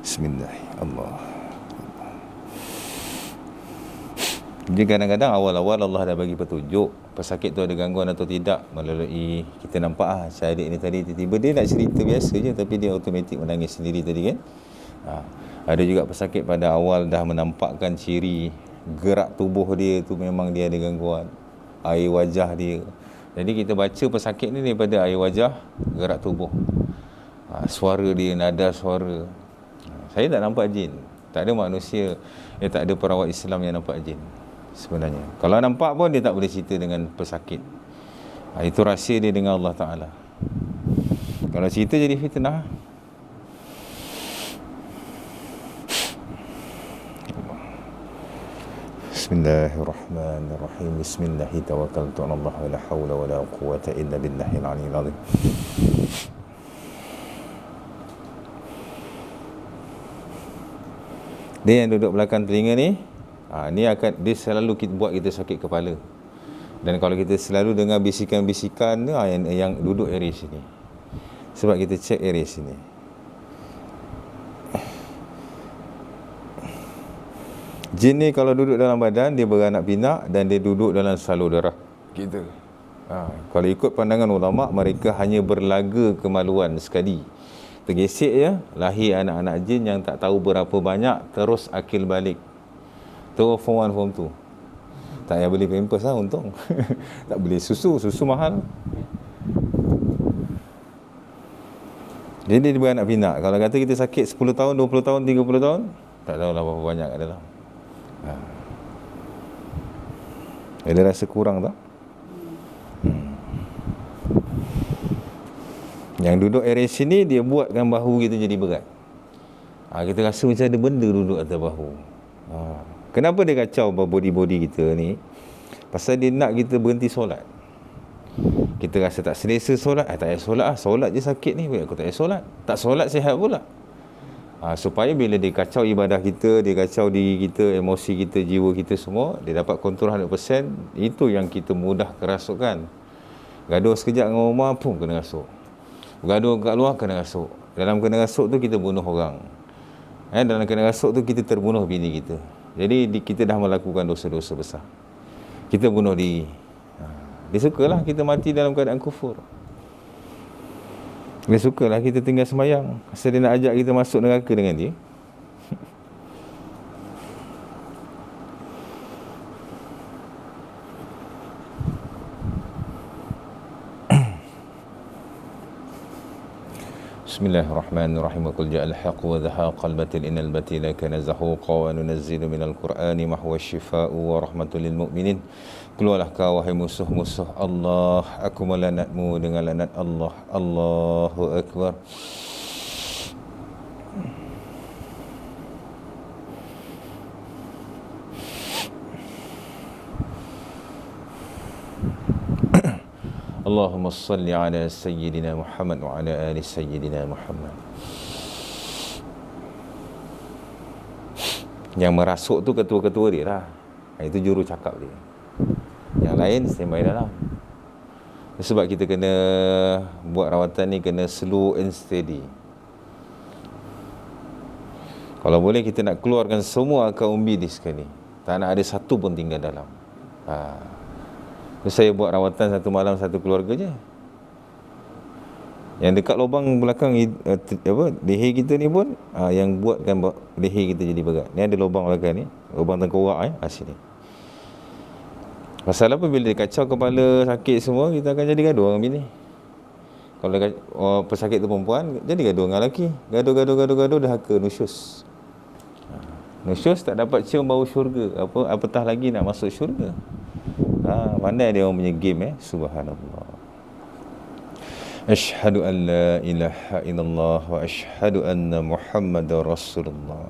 Bismillah. Allah. Jadi kadang-kadang awal-awal Allah dah bagi petunjuk pesakit tu ada gangguan atau tidak melalui kita nampak saya adik ni tadi tiba-tiba dia nak cerita biasa je, tapi dia automatik menangis sendiri tadi kan. Ada juga pesakit pada awal dah menampakkan ciri gerak tubuh dia tu memang dia ada gangguan, air wajah dia. Jadi kita baca pesakit ni daripada air wajah, gerak tubuh, suara dia, nada suara. Saya tak nampak jin. Tak ada manusia, tak ada perawat Islam yang nampak jin sebenarnya. Kalau nampak pun dia tak boleh cerita dengan pesakit. Itu rahsia dia dengan Allah Ta'ala. Kalau cerita jadi fitnah. Bismillahirrahmanirrahim. Bismillahi tawakkaltu 'ala Allah wa la hawla wa la quwwata illa billahil 'aliyyil 'azim. Dia yang duduk belakang telinga ni, ni akan dia selalu buat kita sakit kepala. Dan kalau kita selalu dengar bisikan-bisikan tu, yang duduk area sini. Sebab kita cek area sini. Jin ni kalau duduk dalam badan, dia beranak pinak dan dia duduk dalam salur darah kita. Kalau ikut pandangan ulama, mereka hanya berlaga kemaluan sekali. Tergesek je, lahir anak-anak jin yang tak tahu berapa banyak, terus akil balik. Terus form 1, form 2. Tak payah beli pampers lah, untung. Tak beli susu mahal. Jadi dia beranak pinak. Kalau kata kita sakit 10 tahun, 20 tahun, 30 tahun, tak tahulah berapa banyak kat dalam. Ada rasa kurang tak? Yang duduk area sini, dia buatkan bahu kita jadi berat. Kita rasa macam ada benda duduk atas bahu. Kenapa dia kacau body kita ni? Pasal dia nak kita berhenti solat. Kita rasa tak selesa solat, tak payah solat lah. Solat je sakit ni, aku tak payah solat. Tak solat sihat pula. Supaya bila dia kacau ibadah kita, dia kacau diri kita, emosi kita, jiwa kita semua, dia dapat kontrol 100%. Itu yang kita mudah kerasukan. Gaduh sekejap dengan rumah, pun kena rasuk. Gaduh kat luar, kena rasuk. Dalam kena rasuk tu, kita bunuh orang. Dalam kena rasuk tu, kita terbunuh bini kita. Jadi kita dah melakukan dosa-dosa besar. Kita bunuh diri. Dia sukalah kita mati dalam keadaan kufur. Dia sukalah kita tinggal sembahyang. Asal dia nak ajak kita masuk neraka dengan dia. Bismillahirrahmanirrahim. Qul ja'al haqq wa dhahaqal batil innal batila kana zahuqa wa nunazzilu minal qur'ani ma huwa syifaa'u wa rahmatul lil mu'minin. Keluarlah kau wahai musuh-musuh Allah, aku melanatmu dengan lanat Allah. Allahu Akbar. Allahumma salli ala Sayyidina Muhammad wa ala ali Sayyidina Muhammad. Yang merasuk tu ketua-ketua dia lah. Itu juru cakap dia. Yang lain standby dalam. Sebab kita kena buat rawatan ni kena slow and steady. Kalau boleh kita nak keluarkan semua akal umbi di sekali. Tak nak ada satu pun tinggal dalam. Terus saya buat rawatan satu malam satu keluarga je. Yang dekat lubang belakang leher kita ni pun yang buatkan leher kita jadi berat. Ni ada lubang belakang ni, lubang tengkorak sini. Pasal apa? Bila dia kacau kepala, sakit semua, kita akan jadi gaduh dengan bini. Kalau pesakit tu perempuan, jadi gaduh dengan lelaki. Gaduh, dah ke nusyus. Nusyus tak dapat cium bau syurga. Apatah lagi nak masuk syurga. Pandai dia orang punya game Subhanallah. Asyhadu an la ilaha illallah wa asyhadu anna Muhammadar Rasulullah.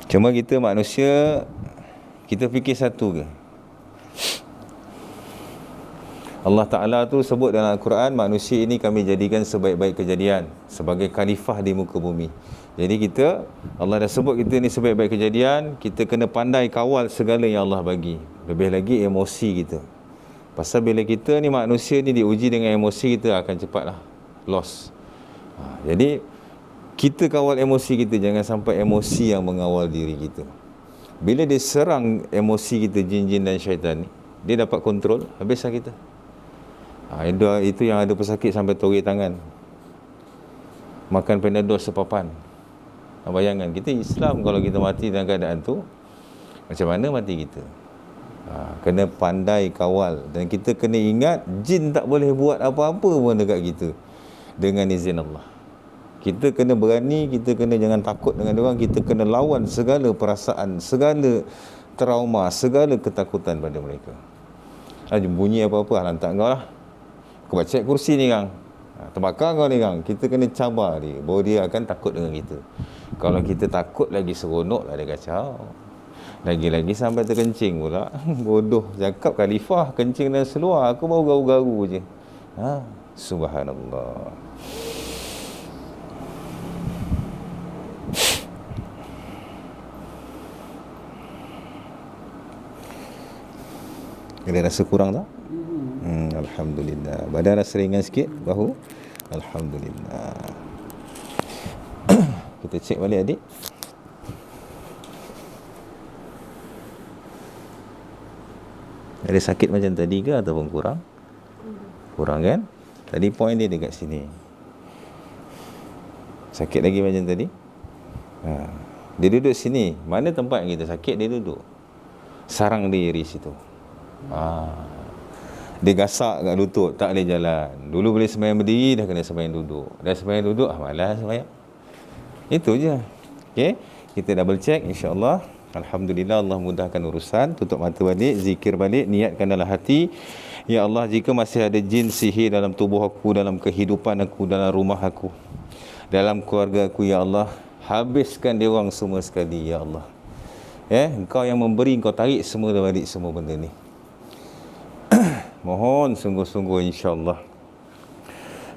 Cuma kita manusia, kita fikir satu ke? Allah Ta'ala tu sebut dalam Al-Quran, manusia ini kami jadikan sebaik-baik kejadian, sebagai khalifah di muka bumi. Jadi kita, Allah dah sebut kita ni sebaik-baik kejadian, kita kena pandai kawal segala yang Allah bagi. Lebih lagi emosi kita. Pasal bila kita ni manusia ni diuji dengan emosi, kita akan cepatlah loss. Jadi kita kawal emosi kita, jangan sampai emosi yang mengawal diri kita. Bila dia serang emosi kita, jin-jin dan syaitan ni, dia dapat kontrol, habislah kita. Itu yang ada pesakit sampai torik tangan, makan Panadol sepapan. Bayangkan kita Islam, kalau kita mati dalam keadaan tu, macam mana mati kita? Kena pandai kawal. Dan kita kena ingat, jin tak boleh buat apa-apa pun dekat kita dengan izin Allah. Kita kena berani, kita kena jangan takut dengan dia orang, kita kena lawan segala perasaan, segala trauma, segala ketakutan pada mereka. Bunyi apa-apa, lantak kau lah. Kau baca kursi ni kang, terbakar kau ni kang. Kita kena cabar dia, bahawa dia akan takut dengan kita. Kalau kita takut lagi seronok lah dia kacau. Lagi-lagi sampai terkencing pula. Bodoh, cakap khalifah kencing dan seluar, aku baru garu-garu je. Subhanallah. Ada rasa kurang tak? Alhamdulillah. Badan rasa ringan sikit, bahu. Alhamdulillah. Kita cek balik adik. Ada sakit macam tadi ke ataupun kurang? Kurang kan? Tadi point dia dekat sini. Sakit lagi macam tadi? Dia duduk sini. Mana tempat yang kita sakit, dia duduk. Sarang diri situ. Dia gasak kat lutut, tak boleh jalan. Dulu boleh sembahyang berdiri, dah kena sembahyang duduk. Dah sembahyang duduk, malas sembahyang. Itu je. Okay? Kita double check, insya-Allah. Alhamdulillah, Allah mudahkan urusan. Tutup mata balik, zikir balik, niatkan dalam hati, ya Allah, jika masih ada jin sihir dalam tubuh aku, dalam kehidupan aku, dalam rumah aku, dalam keluarga aku, ya Allah, habiskan dia orang semua sekali, ya Allah. Engkau yang memberi, Engkau tarik semua balik semua benda ni. Mohon sungguh-sungguh, insya-Allah.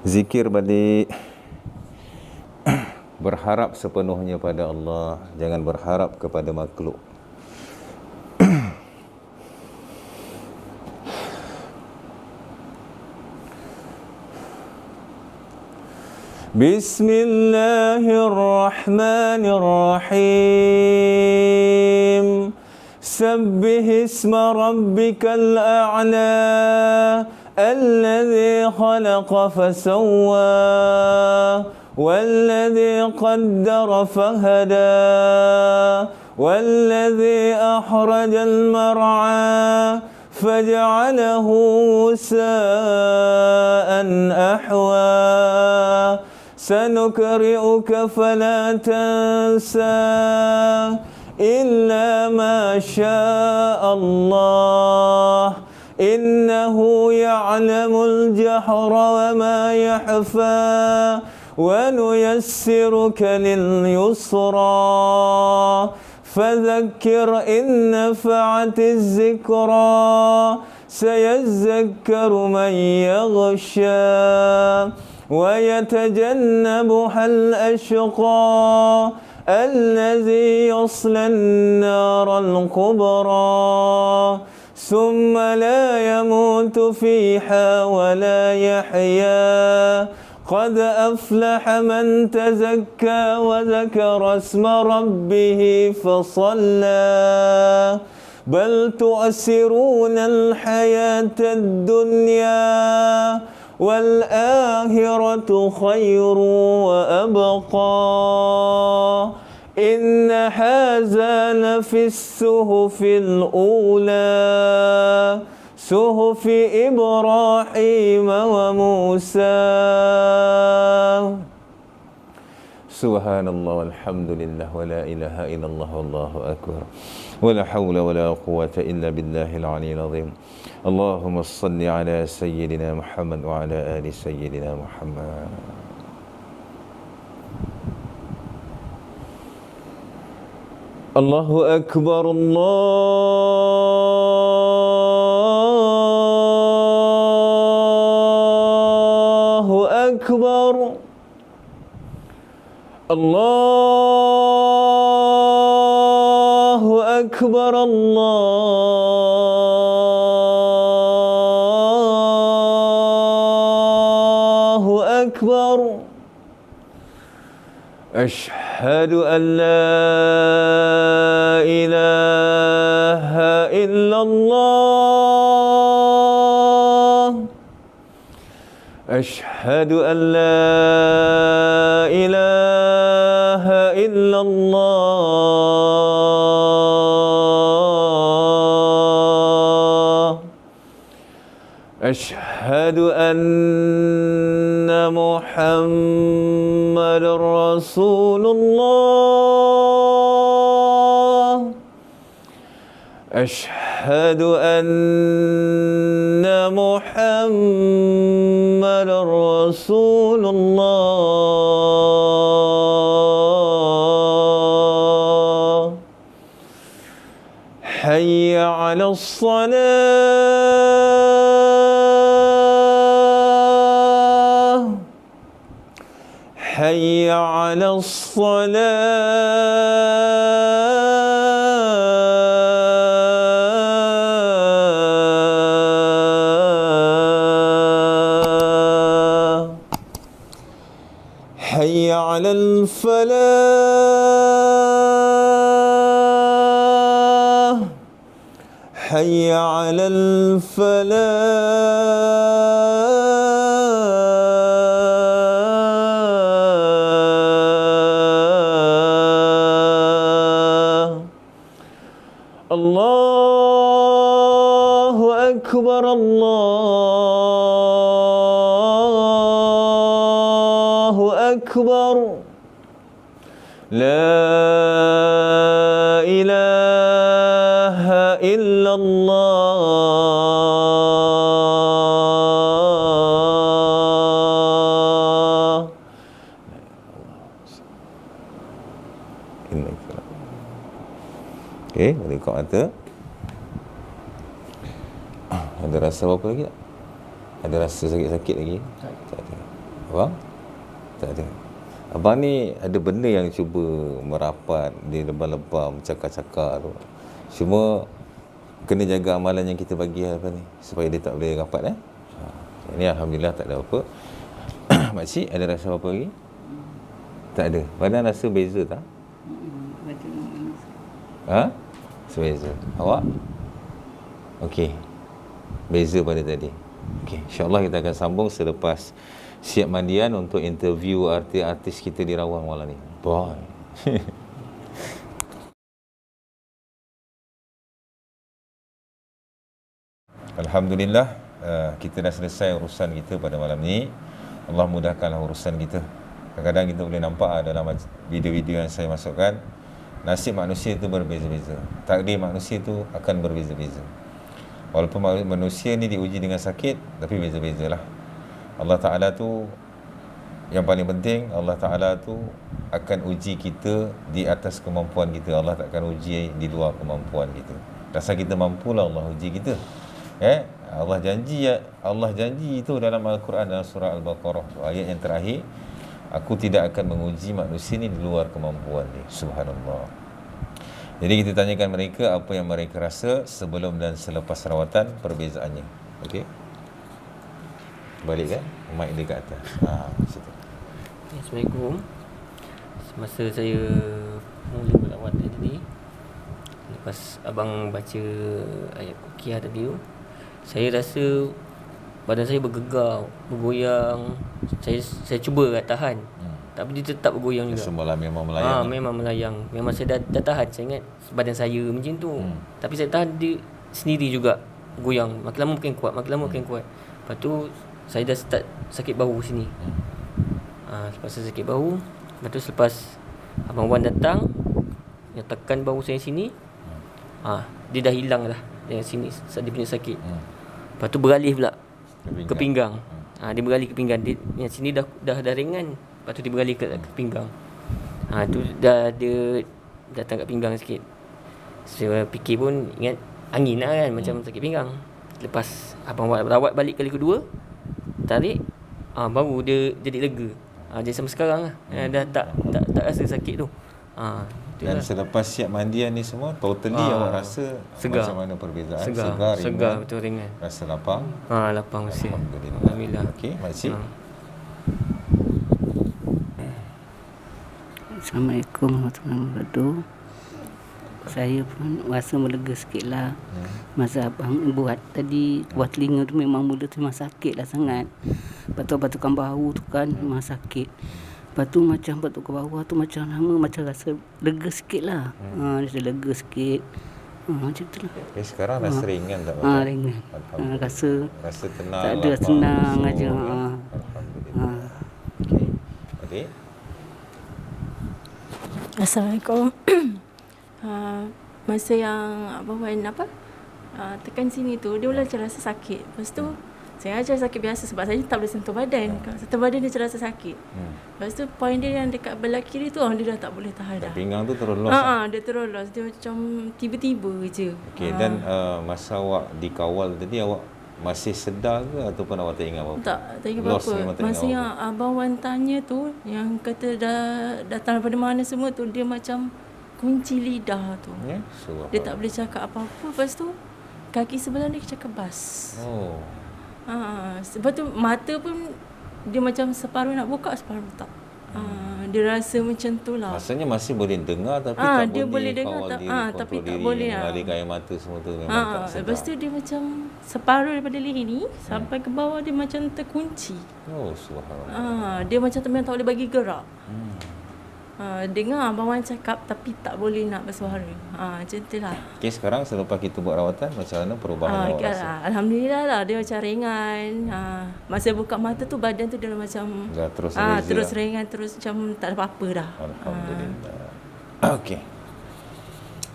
Zikir balik. Berharap sepenuhnya pada Allah, jangan berharap kepada makhluk. Bismillahirrahmanirrahim. Sabbih isma rabbikal a'la alladhi khalaqa fasawwa والذي قدر فهدى والذي أخرج المرعى فجعله غثاء أحوى سنقرئك فلا تنسى إلا ما شاء الله إنه يعلم الجهر وما يخفى ونيسرك لليسرى فذكر إن نفعت الذكرى سيذكر من يغشى ويتجنبها الأشقى الذي يصلى النار الكبرى ثم لا يموت فيها ولا يحيا قد أفلح من تزكى وذكر اسم ربه فصلى بل تؤثرون الحياة الدنيا والآخرة خير وأبقى إن هذا لفي الصحف الأولى صحف إبراهيم وموسى. Subhanallah walhamdulillah wa la ilaha illallah wallahu akbar wa la hawla wa la quwwata illa billahil aliyyil azim. Allahumma salli ala sayyidina Muhammad wa ala ali sayyidina Muhammad. Allahu akbar, Allahu akbar, Allahu akbar, Allahu akbar. Ashhadu an la ilaha illallah. Ashhadu an la ilaha illallah. Ashhadu anna Muhammadar Rasulullah. Ashhadu anna Muhammadar Rasulullah. Hayya 'alas salah. Hayya 'alas salah. Hayya 'alal falah. Hayya 'alal falah. Allahu akbar, Allahu akbar. La illallah. Okey, boleh buka mata. Ada rasa apa lagi tak? Ada rasa sakit-sakit lagi? Tak ada. Abang? Tak ada. Abang ni ada benda yang cuba merapat di lebam-lebam, cakar-cakar tu. Cuma kena jaga amalan yang kita bagi apa ni supaya dia tak boleh rapat Ini alhamdulillah tak ada apa. Makcik ada rasa apa lagi? Tak ada. Badan rasa beza tak? Ha? Sebeza. Awak? Okey. Beza pada tadi. Okey, insya-Allah kita akan sambung selepas siap mandian untuk interview artis-artis kita di Rawang malam ni. Bye. Alhamdulillah, kita dah selesai urusan kita pada malam ni. Allah mudahkanlah urusan kita. Kadang-kadang kita boleh nampak dalam video-video yang saya masukkan, nasib manusia itu berbeza-beza. Takdir manusia itu akan berbeza-beza. Walaupun manusia ni diuji dengan sakit, tapi beza-bezalah. Allah Ta'ala tu, yang paling penting, Allah Ta'ala tu akan uji kita di atas kemampuan kita. Allah tak akan uji di luar kemampuan kita. Rasa kita mampulah Allah uji kita. Allah janji itu dalam Al-Quran, dalam surah Al-Baqarah, ayat yang terakhir, aku tidak akan menguji manusia ni di luar kemampuan dia. Subhanallah. Jadi kita tanyakan mereka apa yang mereka rasa sebelum dan selepas rawatan, perbezaannya. Okey. Balik kan? Mic dia kat atas. Situ. Assalamualaikum. Semasa saya mula berawatan tadi, lepas abang baca ayat Qiyah tadi tu, saya rasa badan saya bergegar, bergoyang. Saya cuba tahan. Tapi dia tetap bergoyang juga. Semula memang melayang. Memang melayang. Memang saya dah tahan. Saya ingat badan saya macam tu. Tapi saya tahan dia sendiri juga goyang. Makin lama makin kuat, makin lama makin kuat. Lepas tu saya dah start sakit bahu sini. Lepas saya sakit bahu, lepas tu selepas Abang Wan datang, yang tekan bahu saya sini, dia dah hilang dah yang sini dia punya sakit. Lepas tu beralih pula ke pinggang. Dia beralih ke pinggang. Yang sini dah ringan. Lepas tu dia beralih ke pinggang. Tu dah dia datang kat pinggang sikit. Saya fikir pun ingat angin lah kan, macam sakit pinggang. Lepas abang rawat balik kali kedua, tarik, baru dia jadi lega. Jadi sampai sekarang lah, dah tak rasa sakit tu. Dan selepas siap mandian ni semua, totally awak rasa segar. Macam mana perbezaan? Segar, ringan, betul ringan. rasa lapang. Lapang rasa. Alhamdulillah. Okey, makcik. Assalamualaikum warahmatullahi wabarakatuh. Saya pun rasa melega sikit lah. Masa abang buat tadi, buat telinga tu memang mula tu memang sakit lah sangat. Batukan bahu tu kan memang sakit. Lepas tu macam batukan bawah tu macam lama, macam rasa lega sikit lah. Rasa lega sikit. Macam tu lah. Sekarang rasa ringan tak? Ringan. Rasa tenang. tak ada, senang aja. Alhamdulillah. Okey. Adik. Assalamualaikum. Masa yang Abang Wan tekan sini tu, dia mula macam rasa sakit. Lepas tu saya macam sakit biasa sebab saya tak boleh sentuh badan. Kalau sentuh badan dia macam rasa sakit. Lepas tu point dia yang dekat belah kiri tu, dia dah tak boleh tahan dah. Pinggang tu terus los. Dia terus los. Dia macam tiba-tiba je. Okey, dan masa awak dikawal tadi, awak masih sedar ke ataupun awak tak ingat apa-apa? Tak ingat apa-apa. Masa yang Abang Wan tanya tu, yang kata dah datang daripada mana semua tu, dia macam kunci lidah tu. Dia tak boleh cakap apa-apa. Lepas tu kaki sebelah dia macam kebas. Sebab tu mata pun dia macam separuh nak buka, separuh tak. Dia rasa macam tu lah. Maksudnya masih boleh dengar tapi tak dia boleh dengar tapi tak boleh mengalihkan air mata semua tu memang tak sedar. Lepas tu dia macam separuh daripada leher ni sampai ke bawah dia macam terkunci. Subhanallah. Dia macam memang tak boleh bagi gerak. Dengar Abang Wan cakap tapi tak boleh nak bersuara. Macam tu lah. Okay, sekarang selepas kita buat rawatan, macam mana perubahan awak rasa? Alhamdulillah lah, dia macam ringan. Masa buka mata tu badan tu dia macam dah terus terus ringan, terus macam tak ada apa-apa dah. Alhamdulillah. Okey.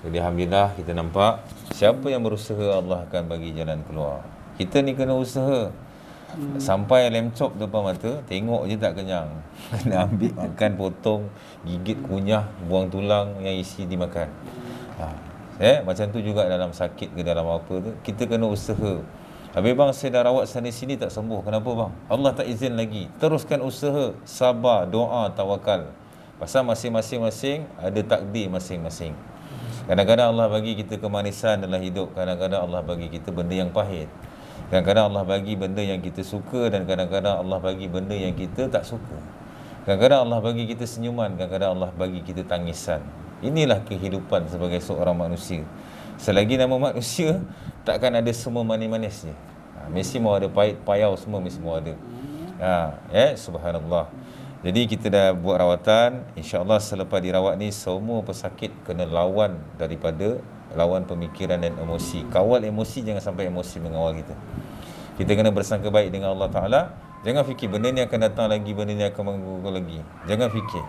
Jadi alhamdulillah kita nampak siapa yang berusaha Allah akan bagi jalan keluar. Kita ni kena usaha. Sampai lem chop depan mata, tengok je tak kenyang. Kena ambil makan, potong, gigit, kunyah, buang tulang yang isi dimakan. Macam tu juga dalam sakit ke dalam apa tu, kita kena usaha. Habis bang, saya dah rawat sana sini tak sembuh. Kenapa bang? Allah tak izin lagi. Teruskan usaha, sabar, doa, tawakal. Pasal masing-masing ada takdir masing-masing. Kadang-kadang Allah bagi kita kemanisan dalam hidup, kadang-kadang Allah bagi kita benda yang pahit. Kadang-kadang Allah bagi benda yang kita suka, dan kadang-kadang Allah bagi benda yang kita tak suka. Kadang-kadang Allah bagi kita senyuman, kadang-kadang Allah bagi kita tangisan. Inilah kehidupan sebagai seorang manusia. Selagi nama manusia, takkan ada semua manis-manisnya. Mesti mau ada pahit, payau, semua mesti mau ada. Subhanallah. Jadi kita dah buat rawatan. InsyaAllah selepas dirawat ni, semua pesakit kena lawan pemikiran dan emosi. Kawal emosi, jangan sampai emosi mengawal kita. Kita kena bersangka baik dengan Allah Ta'ala. Jangan fikir benda ni akan datang lagi, benda ni akan menggugur lagi. Jangan fikir.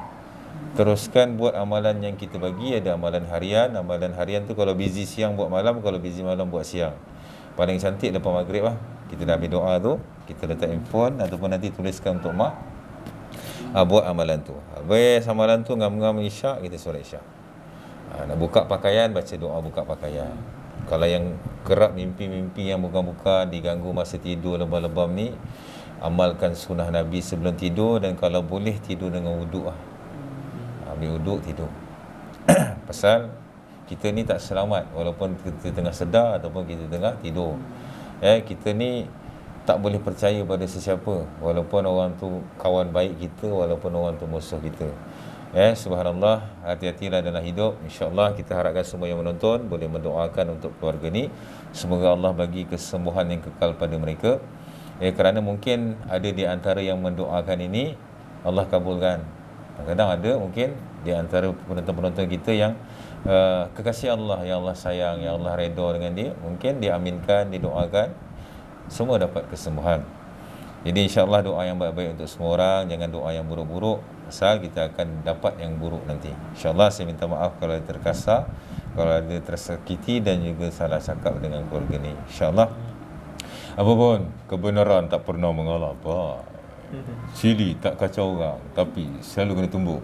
Teruskan buat amalan yang kita bagi. Ada amalan harian. Amalan harian tu kalau busy siang buat malam, kalau busy malam buat siang. Paling cantik lepas maghrib lah. Kita dah ambil doa tu, kita letak handphone ataupun nanti tuliskan untuk mak. Buat amalan tu. Habis amalan tu, ngam-ngam isyak, kita solat isyak. Nak buka pakaian, baca doa buka pakaian. Kalau yang kerap mimpi-mimpi yang bukan-bukan, diganggu masa tidur lebam-lebam ni, amalkan sunnah Nabi sebelum tidur, dan kalau boleh tidur dengan wuduk lah. Ambil wuduk, tidur. Pasal kita ni tak selamat walaupun kita tengah sedar ataupun kita tengah tidur. Kita ni tak boleh percaya pada sesiapa, walaupun orang tu kawan baik kita, walaupun orang tu musuh kita. Subhanallah, hati-hatilah dalam hidup. InsyaAllah kita harapkan semua yang menonton boleh mendoakan untuk keluarga ni. Semoga Allah bagi kesembuhan yang kekal pada mereka. Kerana mungkin ada di antara yang mendoakan ini, Allah kabulkan. Kadang-kadang ada mungkin di antara penonton-penonton kita yang kekasih Allah, yang Allah sayang, yang Allah redha dengan dia, mungkin diaminkan, didoakan, semua dapat kesembuhan. Jadi insyaAllah doa yang baik-baik untuk semua orang, jangan doa yang buruk-buruk, asal kita akan dapat yang buruk nanti. InsyaAllah saya minta maaf kalau ada terkasar, kalau ada tersakiti dan juga salah cakap dengan keluarga ni. InsyaAllah. Apapun, kebenaran tak pernah mengalah. Cili tak kacau orang, tapi selalu kena tumbuk.